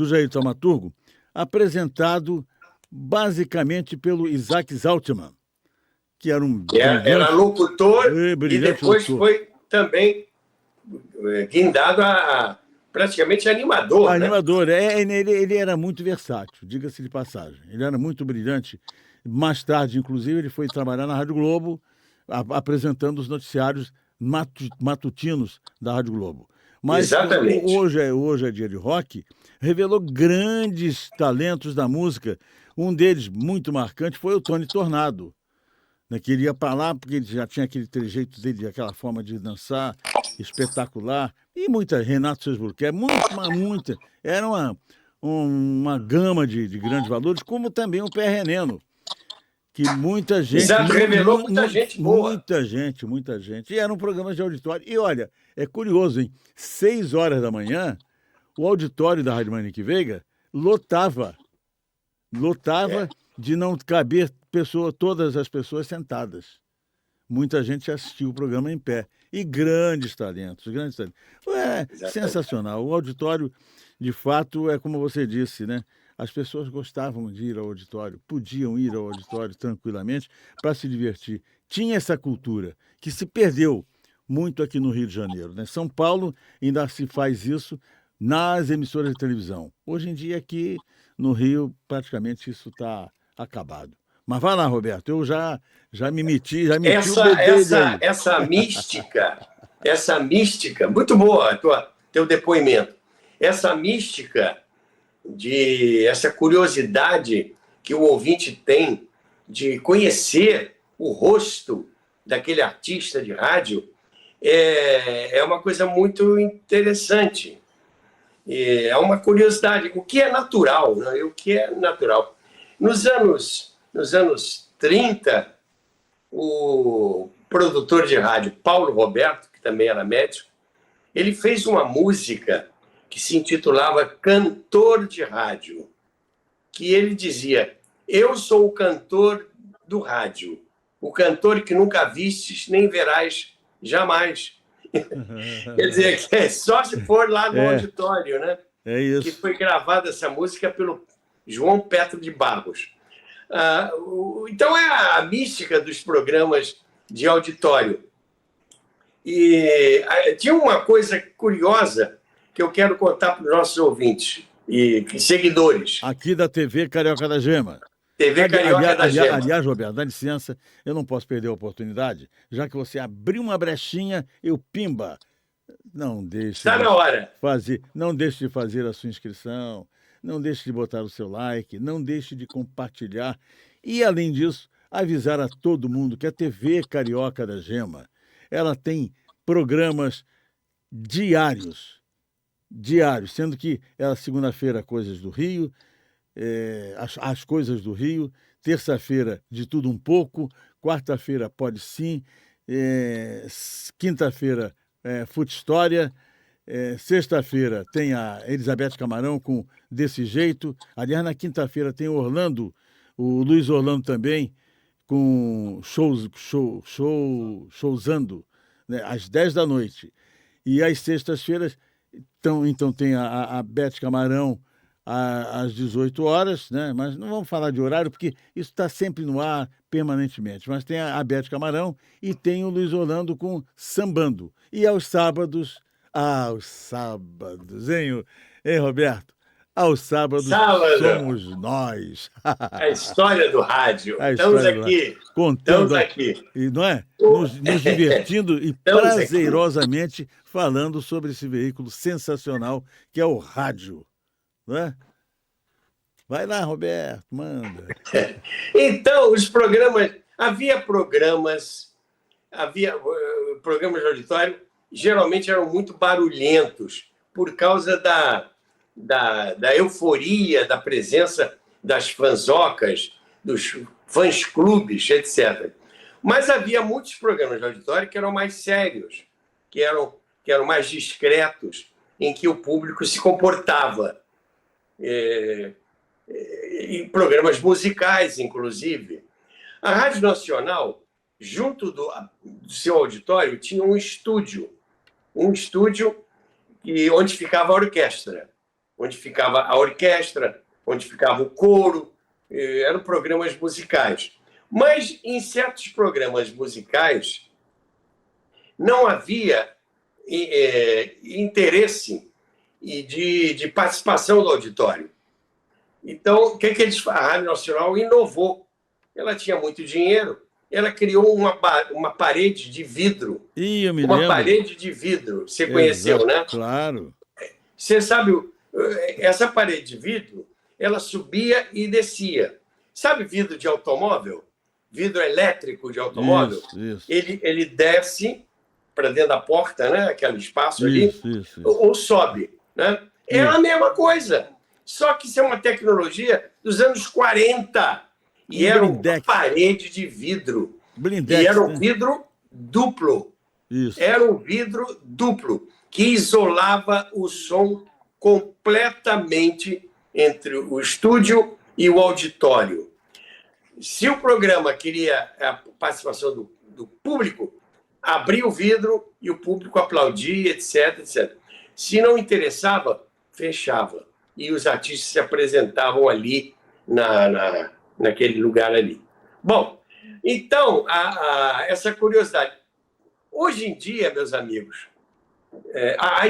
Jair Thaumaturgo, apresentado basicamente pelo Isaac Zaltman, que era um era locutor e depois locutor. Foi também guindado a praticamente animador. Animador, né? Ele era muito versátil, diga-se de passagem. Ele era muito brilhante. Mais tarde, inclusive, ele foi trabalhar na Rádio Globo, apresentando os noticiários matutinos da Rádio Globo. Mas exatamente. Hoje é Dia de Rock, revelou grandes talentos da música. Um deles, muito marcante, foi o Tony Tornado, né, que ele ia para lá porque ele já tinha aquele trejeito dele, aquela forma de dançar espetacular. E Renato Sesburquer, muita. Era uma gama de grandes valores, como também o PRE Neno. que muita gente... Exato, revelou muita gente boa. Muita gente. E eram programas de auditório. E olha, é curioso, hein? 6 horas da manhã, o auditório da Rádio Manique Veiga lotava de não caber todas as pessoas sentadas. Muita gente assistiu o programa em pé. E grandes talentos. Sensacional. O auditório, de fato, é como você disse, né? As pessoas gostavam de ir ao auditório, podiam ir ao auditório tranquilamente para se divertir. Tinha essa cultura que se perdeu muito aqui no Rio de Janeiro, né? São Paulo ainda se faz isso nas emissoras de televisão. Hoje em dia aqui no Rio praticamente isso está acabado. Mas vai lá, Roberto, eu já me meti o bedelho aí. Essa mística, muito boa teu depoimento. Essa mística essa curiosidade que o ouvinte tem de conhecer o rosto daquele artista de rádio é uma coisa muito interessante. É uma curiosidade, o que é natural, né? O que é natural. Nos anos 30, o produtor de rádio Paulo Roberto, que também era médico, ele fez uma música que se intitulava Cantor de Rádio, que ele dizia: eu sou o cantor do rádio, o cantor que nunca vistes nem verás jamais. Quer dizer, que é só se for lá no auditório, né? É isso. Que foi gravada essa música pelo João Petro de Barros. Então é a mística dos programas de auditório. E tinha uma coisa curiosa que eu quero contar para os nossos ouvintes e seguidores. Aqui da TV Carioca da Gema. TV Carioca da Gema. Aliás, Roberto, dá licença, eu não posso perder a oportunidade, já que você abriu uma brechinha, pimba. Não deixe. Está na hora. Não deixe de fazer a sua inscrição, não deixe de botar o seu like, não deixe de compartilhar. E, além disso, avisar a todo mundo que a TV Carioca da Gema, ela tem programas diários, sendo que segunda-feira Coisas do Rio, as Coisas do Rio, terça-feira De Tudo Um Pouco, quarta-feira Pode Sim, quinta-feira Fute História, sexta-feira tem a Elizabeth Camarão com Desse Jeito, aliás, na quinta-feira tem o Luiz Orlando também, com showzando, né, às 10 da noite. E às sextas-feiras, então tem a Beth Camarão às 18 horas, né? Mas não vamos falar de horário, porque isso está sempre no ar, permanentemente. Mas tem a Beth Camarão e tem o Luiz Orlando com Sambando. E aos sábados, hein, Roberto? Aos sábados somos nós. A história do rádio. Estamos aqui. Contando aqui. E, não é? Nos divertindo e prazerosamente falando sobre esse veículo sensacional que é o rádio. Não é? Vai lá, Roberto, manda. Então, havia programas de auditório, geralmente eram muito barulhentos, por causa da euforia, da presença das fanzocas, dos fãs-clubes, etc. Mas havia muitos programas de auditório que eram mais sérios, que eram mais discretos, em que o público se comportava. Em programas musicais, inclusive. A Rádio Nacional, junto do seu auditório, tinha um estúdio onde ficava a orquestra. Onde ficava o coro, eram programas musicais. Mas, em certos programas musicais, não havia interesse de participação do auditório. Então, o que a Rádio Nacional inovou? Ela tinha muito dinheiro, ela criou uma parede de vidro. Eu me lembro. Parede de vidro, você conheceu, né? Claro. Você sabe, essa parede de vidro, ela subia e descia. Sabe vidro de automóvel? Vidro elétrico de automóvel? Isso. Ele desce para dentro da porta, né? Aquele espaço ali, isso. Ou sobe. Né? É a mesma coisa. Só que isso é uma tecnologia dos anos 40. E era uma parede de vidro. Blindex, e era um né? vidro duplo. Isso. Era um vidro duplo, que isolava o som completamente entre o estúdio e o auditório. Se o programa queria a participação do público, abria o vidro e o público aplaudia, etc, etc. Se não interessava, fechava. E os artistas se apresentavam ali, naquele lugar ali. Bom, então, essa curiosidade. Hoje em dia, meus amigos,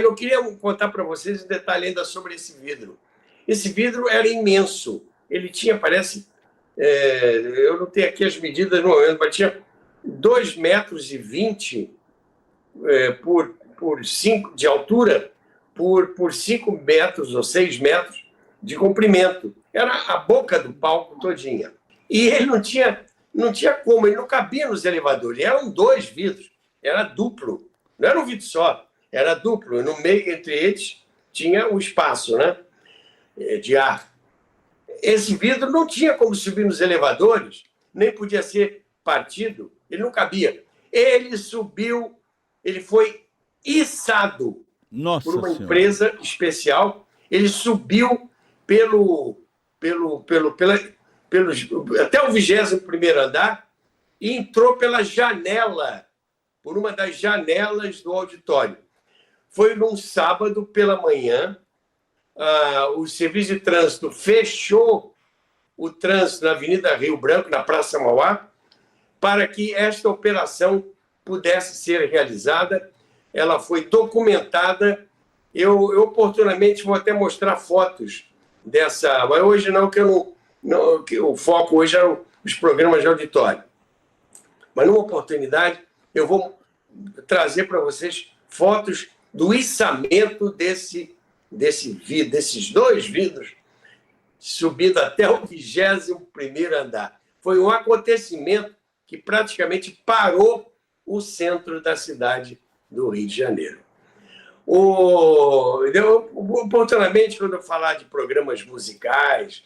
eu queria contar para vocês um detalhe ainda sobre esse vidro. Esse vidro era imenso. Ele tinha, parece... eu não tenho aqui as medidas no momento, mas tinha 2,20 m por 5 de altura, por 5 metros ou 6 metros de comprimento. Era a boca do palco todinha. E ele não tinha como, ele não cabia nos elevadores. Eram 2 vidros, era duplo. Não era um vidro só, era duplo. No meio, entre eles, tinha um espaço, né, de ar. Esse vidro não tinha como subir nos elevadores, nem podia ser partido, ele não cabia. Ele subiu, ele foi içado por uma empresa especial, ele subiu até o 21º andar e entrou pela janela, por uma das janelas do auditório. Foi num sábado pela manhã. O serviço de trânsito fechou o trânsito na Avenida Rio Branco, na Praça Mauá, para que esta operação pudesse ser realizada. Ela foi documentada. Eu oportunamente vou até mostrar fotos dessa, mas hoje não, que o foco hoje eram os programas de auditório. Mas numa oportunidade eu vou trazer para vocês fotos do içamento desses 2 vidros, subindo até o 21º andar. Foi um acontecimento que praticamente parou o centro da cidade do Rio de Janeiro. Oportunamente, quando eu falar de programas musicais,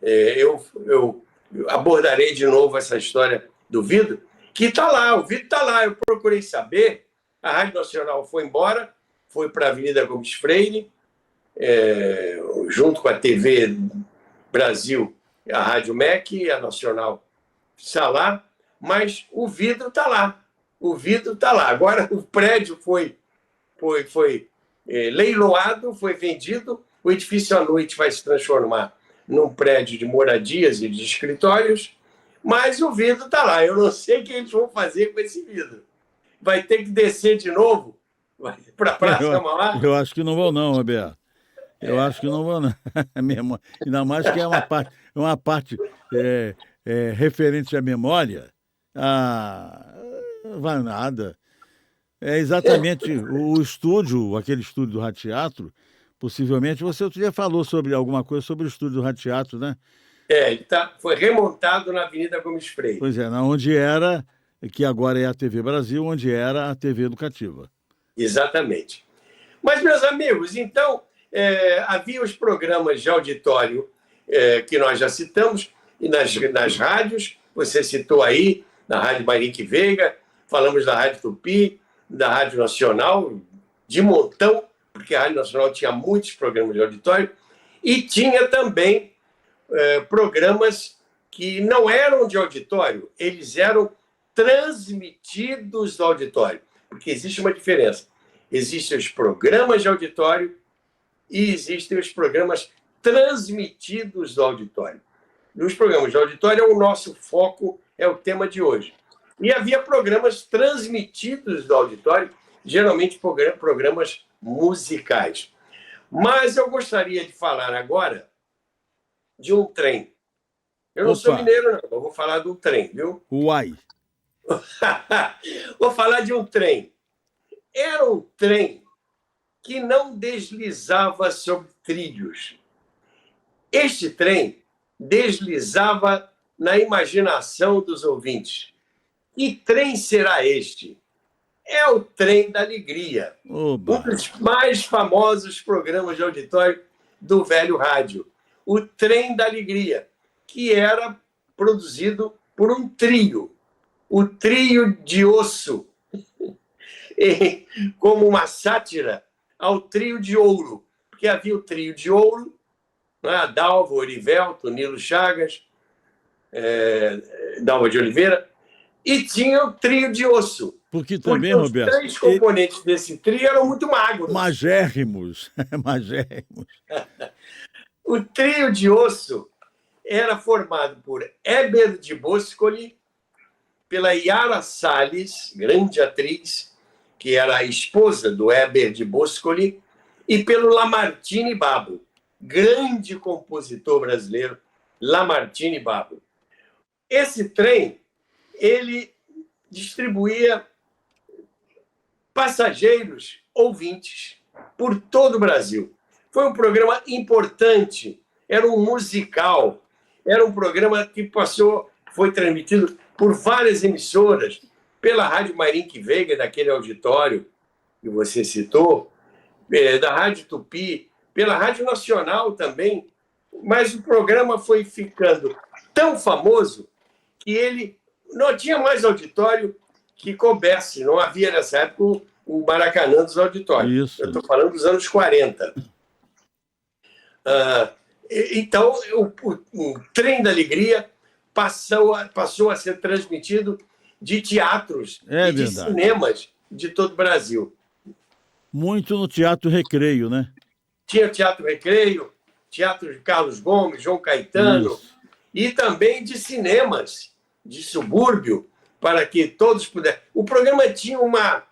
eu abordarei de novo essa história do vidro, que está lá, o vidro está lá. Eu procurei saber, a Rádio Nacional foi embora, foi para a Avenida Gomes Freire, junto com a TV Brasil, a Rádio MEC, a Nacional está lá, mas o vidro está lá. O vidro está lá. Agora o prédio foi leiloado, foi vendido, o edifício à noite vai se transformar num prédio de moradias e de escritórios, mas o vidro está lá. Eu não sei o que eles vão fazer com esse vidro. Vai ter que descer de novo para a Praça Mauá? Eu acho que não vão não, Roberto. Eu acho que não vão não. Ainda mais que é uma parte referente à memória. Não vai nada. É exatamente o estúdio, aquele estúdio do Rádio Teatro. Possivelmente você outro dia falou sobre alguma coisa sobre o estúdio do Rádio Teatro, né? Ele foi remontado na Avenida Gomes Freire. Pois é, onde era, que agora é a TV Brasil, onde era a TV Educativa. Exatamente. Mas, meus amigos, então, havia os programas de auditório que nós já citamos, e nas rádios, você citou aí, na Rádio Marique Veiga, falamos da Rádio Tupi, da Rádio Nacional, de montão, porque a Rádio Nacional tinha muitos programas de auditório, e tinha também programas que não eram de auditório, eles eram transmitidos do auditório, porque existe uma diferença. Existem os programas de auditório e existem os programas transmitidos do auditório. Nos programas de auditório é o nosso foco, é o tema de hoje. E havia programas transmitidos do auditório, geralmente programas musicais. Mas eu gostaria de falar agora de um trem. Eu não sou mineiro, não. Eu vou falar de um trem, viu? Uai! Vou falar de um trem. Era um trem que não deslizava sobre trilhos. Este trem deslizava na imaginação dos ouvintes. Que trem será este? É o Trem da Alegria, Oba. Um dos mais famosos programas de auditório do velho rádio. O Trem da Alegria, que era produzido por um trio, o Trio de Osso, como uma sátira ao Trio de Ouro, porque havia o Trio de Ouro, né? Dalva, Orivelto, Nilo Chagas, Dalva de Oliveira, e tinha o Trio de Osso. Porque também, Porque os Roberto, 3 componentes desse trio eram muito magros. magérrimos, magérrimos. O Trio de Osso era formado por Éber de Boscoli, pela Yara Salles, grande atriz, que era a esposa do Éber de Boscoli, e pelo Lamartine Babo, grande compositor brasileiro, Lamartine Babo. Esse trem, ele distribuía passageiros ouvintes por todo o Brasil. Foi um programa importante, era um musical, era um programa que foi transmitido por várias emissoras, pela Rádio Marinque Veiga, daquele auditório que você citou, da Rádio Tupi, pela Rádio Nacional também, mas o programa foi ficando tão famoso que ele não tinha mais auditório que coubesse, não havia nessa época o Maracanã dos auditórios. Isso. Eu estou falando dos anos 40. Então, o Trem da Alegria passou a ser transmitido de teatros e de cinemas de todo o Brasil. Muito no Teatro Recreio, né? Tinha o Teatro Recreio, Teatro de Carlos Gomes, João Caetano, Isso. E também de cinemas de subúrbio, para que todos pudessem. O programa tinha uma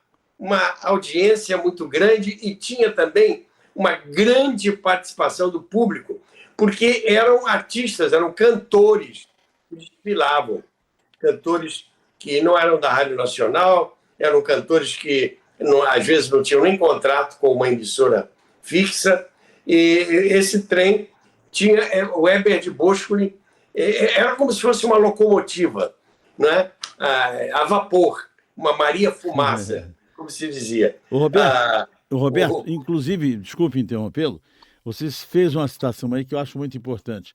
audiência muito grande e tinha também uma grande participação do público, porque eram artistas, eram cantores que desfilavam, cantores que não eram da Rádio Nacional, eram cantores que às vezes não tinham nem contrato com uma emissora fixa, e esse trem tinha o Éber de Boscoli, era como se fosse uma locomotiva, né? A vapor, uma Maria Fumaça, como se dizia. Roberto, inclusive, desculpe interrompê-lo, você fez uma citação aí que eu acho muito importante.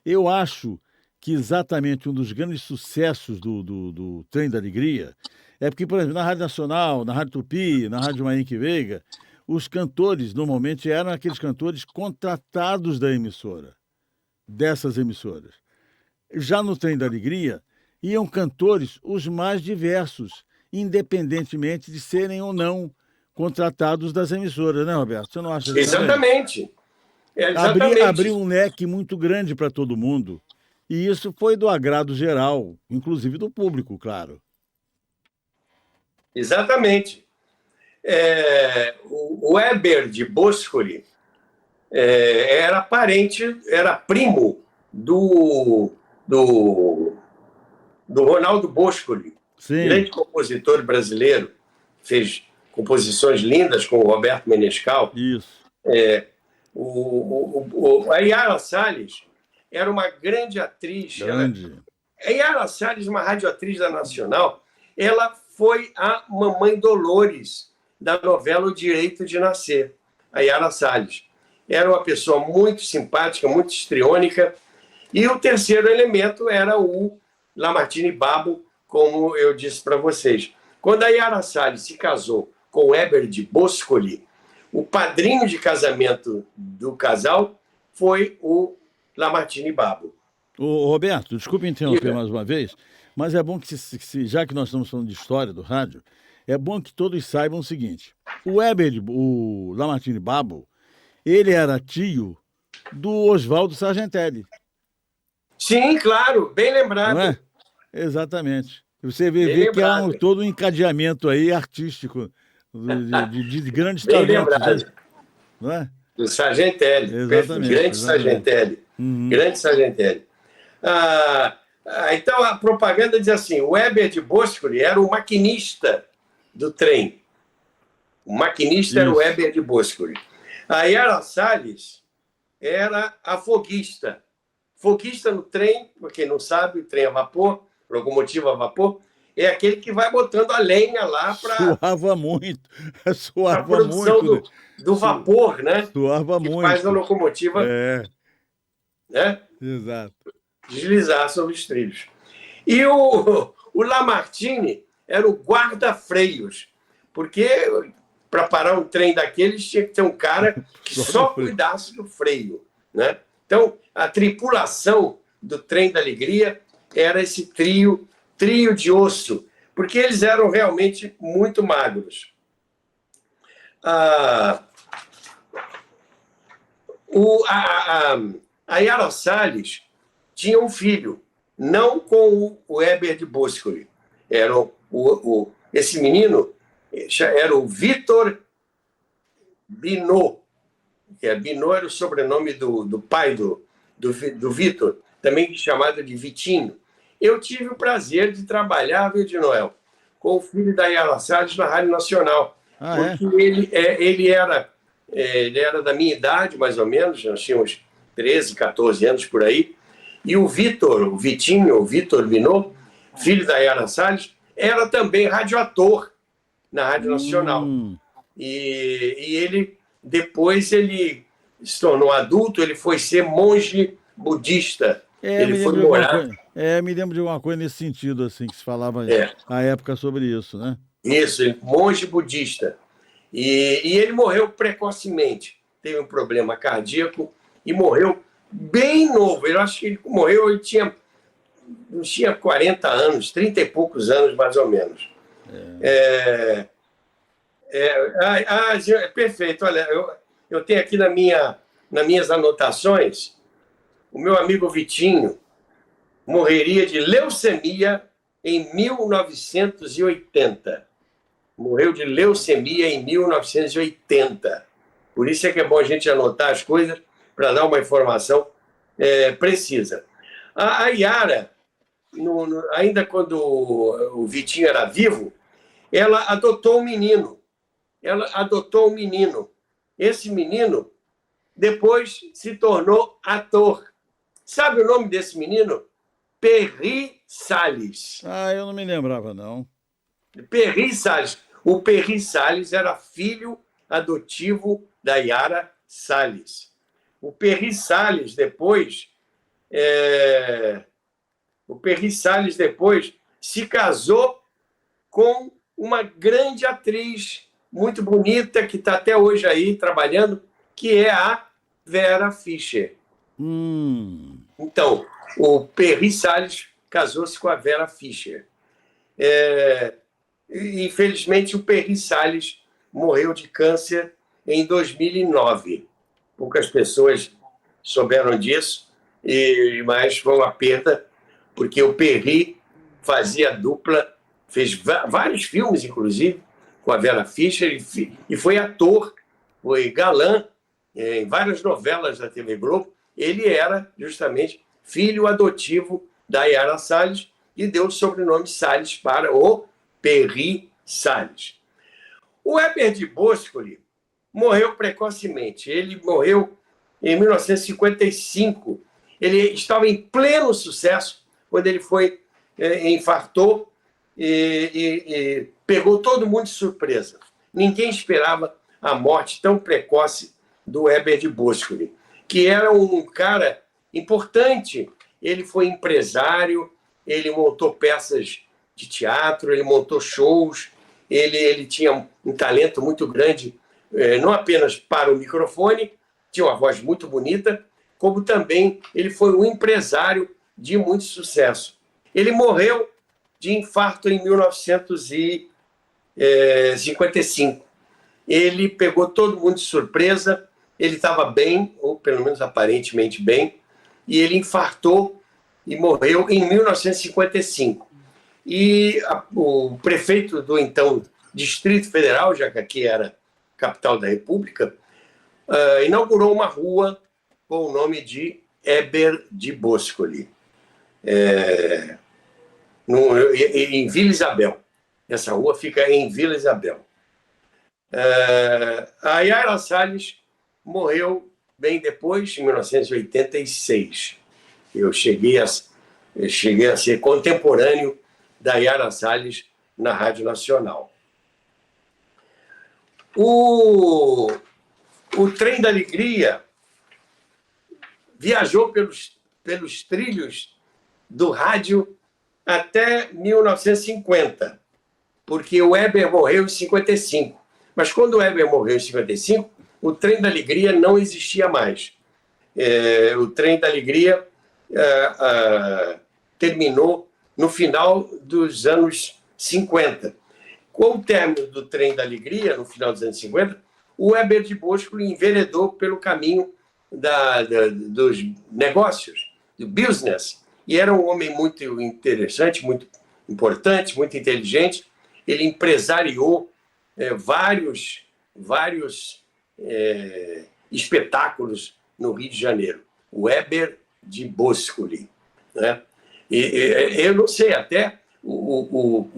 Eu acho que exatamente um dos grandes sucessos do Trem da Alegria é porque, por exemplo, na Rádio Nacional, na Rádio Tupi, na Rádio Marinque Veiga, os cantores normalmente eram aqueles cantores contratados da emissora, dessas emissoras. Já no Trem da Alegria, iam cantores os mais diversos, independentemente de serem ou não contratados das emissoras, né, Roberto? Você não acha isso? Exatamente. Exatamente. Abriu um leque muito grande para todo mundo. E isso foi do agrado geral, inclusive do público, claro. Exatamente. O Éber de Boscoli era primo do Ronaldo Boscoli, Sim. Grande compositor brasileiro, fez composições lindas com o Roberto Menescal. Isso. A Yara Salles era uma grande atriz. A Yara Salles, uma radioatriz da Nacional, ela foi a Mamãe Dolores da novela O Direito de Nascer. A Yara Salles era uma pessoa muito simpática, muito histriônica. E o terceiro elemento era o Lamartine Babo, como eu disse para vocês. Quando a Yara Salles se casou com o Éber de Boscoli, o padrinho de casamento do casal foi o Lamartine Babo. Roberto, desculpe interromper mais uma vez, mas é bom que, já que nós estamos falando de história do rádio, é bom que todos saibam o seguinte: o Lamartine Babo, ele era tio do Oswaldo Sargentelli. Sim, claro, bem lembrado. Não é? Exatamente. Você vê que há todo um encadeamento aí artístico de grandes talentos. Não é? Do Sargentelli. Exatamente. Grande Sargentelli. Uhum. Grande Sargentelli. Então, a propaganda diz assim: o Éber de Boscoli era o maquinista do trem. O maquinista era o Éber de Boscoli. A Yara Salles era a foguista. Foguista no trem, para quem não sabe, o trem a vapor, locomotiva a vapor, é aquele que vai botando a lenha lá para... Suava muito. A produção muito. do vapor, né? Suava que muito. Faz a locomotiva. É. Né? Exato. deslizar sobre os trilhos. E o Lamartine era o guarda-freios, porque para parar um trem daqueles tinha que ter um cara que só cuidasse do freio, né? Então, a tripulação do Trem da Alegria era esse trio de porque eles eram realmente muito magros. A Yara Salles tinha um filho, não com o Heber de Boscoli. Esse menino era o Vitor Binot. Binot era o sobrenome do pai do Vitor, também chamado de Vitinho. Eu tive o prazer de trabalhar, viu, de Noel, com o filho da Yara Salles na Rádio Nacional. Porque ele era da minha idade, mais ou menos, nós tínhamos 13, 14 anos por aí. E o Vitor Binot, filho da Yara Salles, era também radioator na Rádio Nacional. E ele, depois, ele se tornou adulto, ele foi ser monge budista. Ele foi morar... me lembro de alguma coisa nesse sentido, assim, que se falava à época sobre isso, né? Isso, monge budista. E ele morreu precocemente. Teve um problema cardíaco e morreu bem novo. Eu acho que ele morreu, ele tinha 40 anos, 30 e poucos anos, mais ou menos. Perfeito. Olha, eu tenho aqui nas minhas anotações, o meu amigo Vitinho morreria de leucemia em 1980. Morreu de leucemia em 1980. Por isso é que é bom a gente anotar as coisas para dar uma informação precisa. A Yara, ainda quando o Vitinho era vivo, ela adotou um menino. Esse menino depois se tornou ator. Sabe o nome desse menino? Perry Salles. Eu não me lembrava, não. Perry Salles. O Perry Salles era filho adotivo da Yara Salles. O Perry Salles depois se casou com uma grande atriz muito bonita que está até hoje aí trabalhando, que é a Vera Fischer. Então, o Perry Salles casou-se com a Vera Fischer. Infelizmente, o Perry Salles morreu de câncer em 2009. Poucas pessoas souberam disso, mas foi uma perda, porque o Perry fazia dupla, fez vários filmes, inclusive, com a Vera Fischer, e foi ator, foi galã em várias novelas da TV Globo. Ele era, justamente, filho adotivo da Yara Salles e deu o sobrenome Salles para o Perry Salles. O Heber de Boscoli morreu precocemente. Ele morreu em 1955. Ele estava em pleno sucesso quando ele infartou e pegou todo mundo de surpresa. Ninguém esperava a morte tão precoce do Heber de Boscoli, que era um cara importante. Ele foi empresário, ele montou peças de teatro, ele montou shows, ele tinha um talento muito grande, não apenas para o microfone, tinha uma voz muito bonita, como também ele foi um empresário de muito sucesso. Ele morreu de infarto em 1955. Ele pegou todo mundo de surpresa, ele estava bem, ou pelo menos aparentemente bem, e ele infartou e morreu em 1955. E o prefeito do então Distrito Federal, já que aqui era capital da República, inaugurou uma rua com o nome de Heber de Boscoli, em Vila Isabel. Essa rua fica em Vila Isabel. A Yara Salles morreu bem depois, em 1986. Eu cheguei a ser contemporâneo da Yara Salles na Rádio Nacional. O Trem da Alegria viajou pelos trilhos do rádio até 1950, porque o Weber morreu em 55. Mas quando o Weber morreu em 55, o Trem da Alegria não existia mais. O Trem da Alegria terminou no final dos anos 50. Com o término do Trem da Alegria, no final dos anos 50, o Weber de Bosco enveredou pelo caminho dos negócios, do business, e era um homem muito interessante, muito importante, muito inteligente. Ele empresariou vários espetáculos no Rio de Janeiro. Weber de Boscoli, né? Eu não sei, até o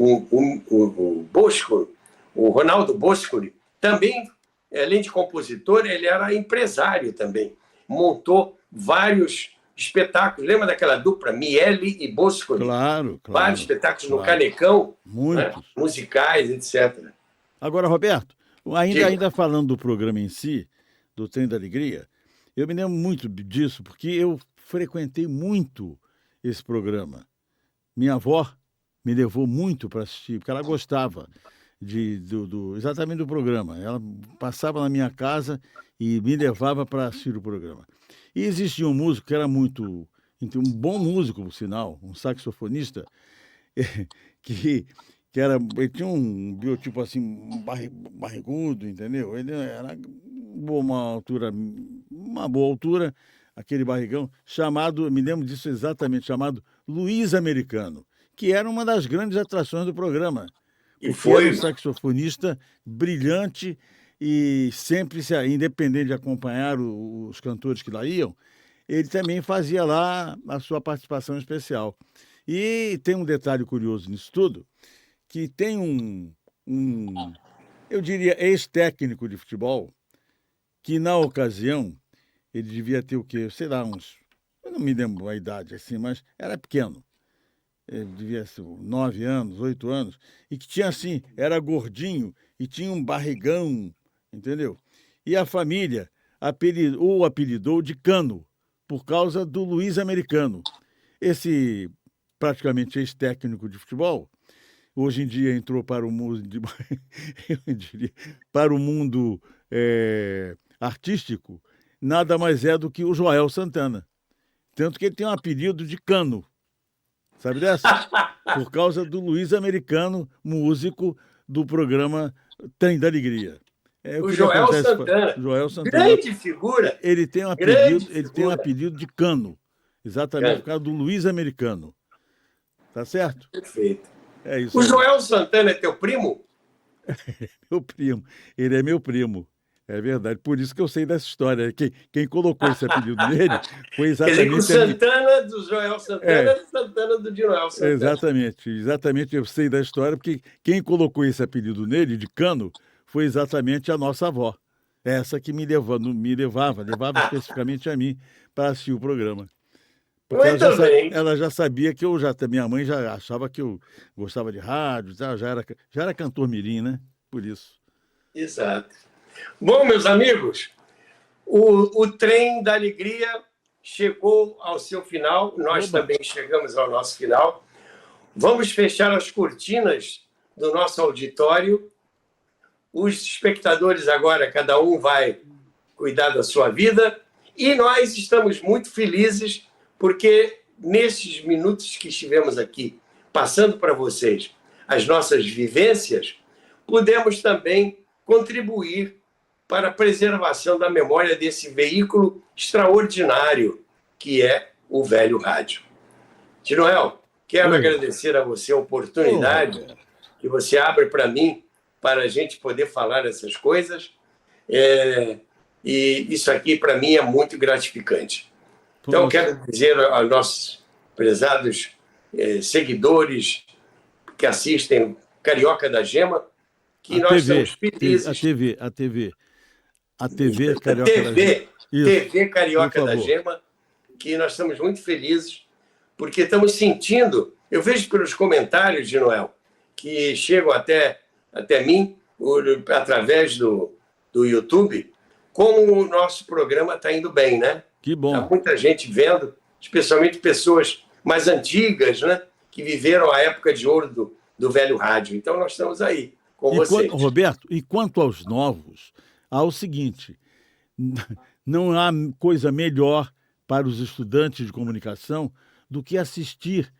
Boscoli, o Ronaldo Boscoli, também, além de compositor, ele era empresário também. Montou vários espetáculos. Lembra daquela dupla, Miele e Boscoli? Claro. Vários espetáculos no Canecão, né? Musicais, etc. Agora, Roberto, ainda falando do programa em si, do Trem da Alegria, eu me lembro muito disso, porque eu frequentei muito esse programa. Minha avó me levou muito para assistir, porque ela gostava exatamente do programa. Ela passava na minha casa e me levava para assistir o programa. E existia um músico que era um bom músico, por sinal, um saxofonista, ele tinha um biotipo assim, barrigudo, entendeu? Ele era uma boa altura, aquele barrigão, me lembro disso exatamente, chamado Luiz Americano, que era uma das grandes atrações do programa. E foi um saxofonista brilhante e sempre, independente de acompanhar os cantores que lá iam, ele também fazia lá a sua participação especial. E tem um detalhe curioso nisso tudo, que tem eu diria, ex-técnico de futebol, que na ocasião, ele devia ter o quê? Sei lá, eu não me lembro a idade, assim, mas era pequeno. Ele devia ser 9 anos, 8 anos, e que tinha assim, era gordinho e tinha um barrigão, entendeu? E a família o apelidou de Cano, por causa do Luiz Americano. Esse praticamente ex-técnico de futebol, hoje em dia entrou para o mundo, eu diria, para o mundo artístico, nada mais é do que o Joel Santana. Tanto que ele tem um apelido de Cano. Sabe dessa? Por causa do Luiz Americano, músico do programa Trem da Alegria. O Joel Santana. Grande figura. Ele tem um apelido de Cano. Exatamente por causa do Luiz Americano. Tá certo? Perfeito. É isso. O Joel Santana é teu primo? Meu primo. Ele é meu primo. É verdade, por isso que eu sei dessa história. Quem colocou esse apelido nele foi exatamente... Quer dizer, o Santana do Joel Santana e o Santana do Joel Santana. Exatamente, eu sei da história, porque quem colocou esse apelido nele, de Cano, foi exatamente a nossa avó. Essa que me levava especificamente a mim para assistir o programa. Porque ela já sabia que minha mãe já achava que eu gostava de rádio, já era cantor mirim, né? Por isso. Exato. Bom, meus amigos, o Trem da Alegria chegou ao seu final, nós também chegamos ao nosso final. Vamos fechar as cortinas do nosso auditório. Os espectadores agora, cada um vai cuidar da sua vida. E nós estamos muito felizes porque nesses minutos que estivemos aqui, passando para vocês as nossas vivências, pudemos também contribuir para a preservação da memória desse veículo extraordinário que é o velho rádio. Tio Noel, quero agradecer a você a oportunidade que você abre para mim, para a gente poder falar essas coisas. E isso aqui, para mim, é muito gratificante. Então, quero dizer aos nossos prezados seguidores que assistem Carioca da Gema, que nós estamos felizes. A TV Carioca da Gema. TV Carioca da Gema, que nós estamos muito felizes, porque estamos sentindo, eu vejo pelos comentários de Noel, que chegam até mim, através do YouTube, como o nosso programa está indo bem, né? Que bom. Há muita gente vendo, especialmente pessoas mais antigas, né? Que viveram a época de ouro do velho rádio. Então, nós estamos aí com vocês. Roberto, e quanto aos novos, há o seguinte, não há coisa melhor para os estudantes de comunicação do que assistir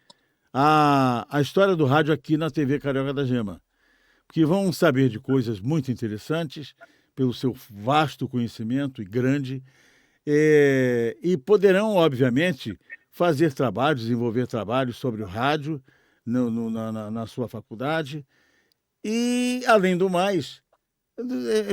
a história do rádio aqui na TV Carioca da Gema, porque vão saber de coisas muito interessantes, pelo seu vasto conhecimento e grande, e poderão, obviamente, fazer trabalhos, desenvolver trabalhos sobre o rádio na sua faculdade e, além do mais,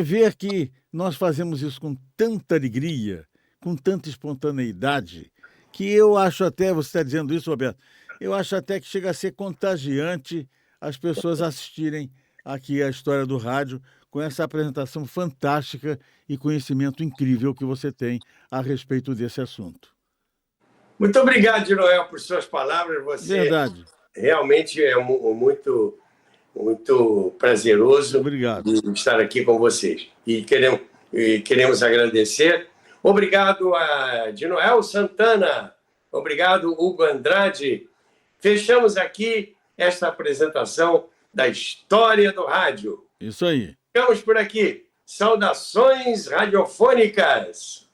ver que nós fazemos isso com tanta alegria, com tanta espontaneidade, que eu acho até, você está dizendo isso, Roberto, eu acho até que chega a ser contagiante as pessoas assistirem aqui a história do rádio com essa apresentação fantástica e conhecimento incrível que você tem a respeito desse assunto. Muito obrigado, Noel, por suas palavras. Você Verdade. Realmente é muito, muito prazeroso de estar aqui com vocês. E queremos agradecer. Obrigado a Dinoel Santana. Obrigado, Hugo Andrade. Fechamos aqui esta apresentação da história do rádio. Isso aí. Ficamos por aqui. Saudações radiofônicas.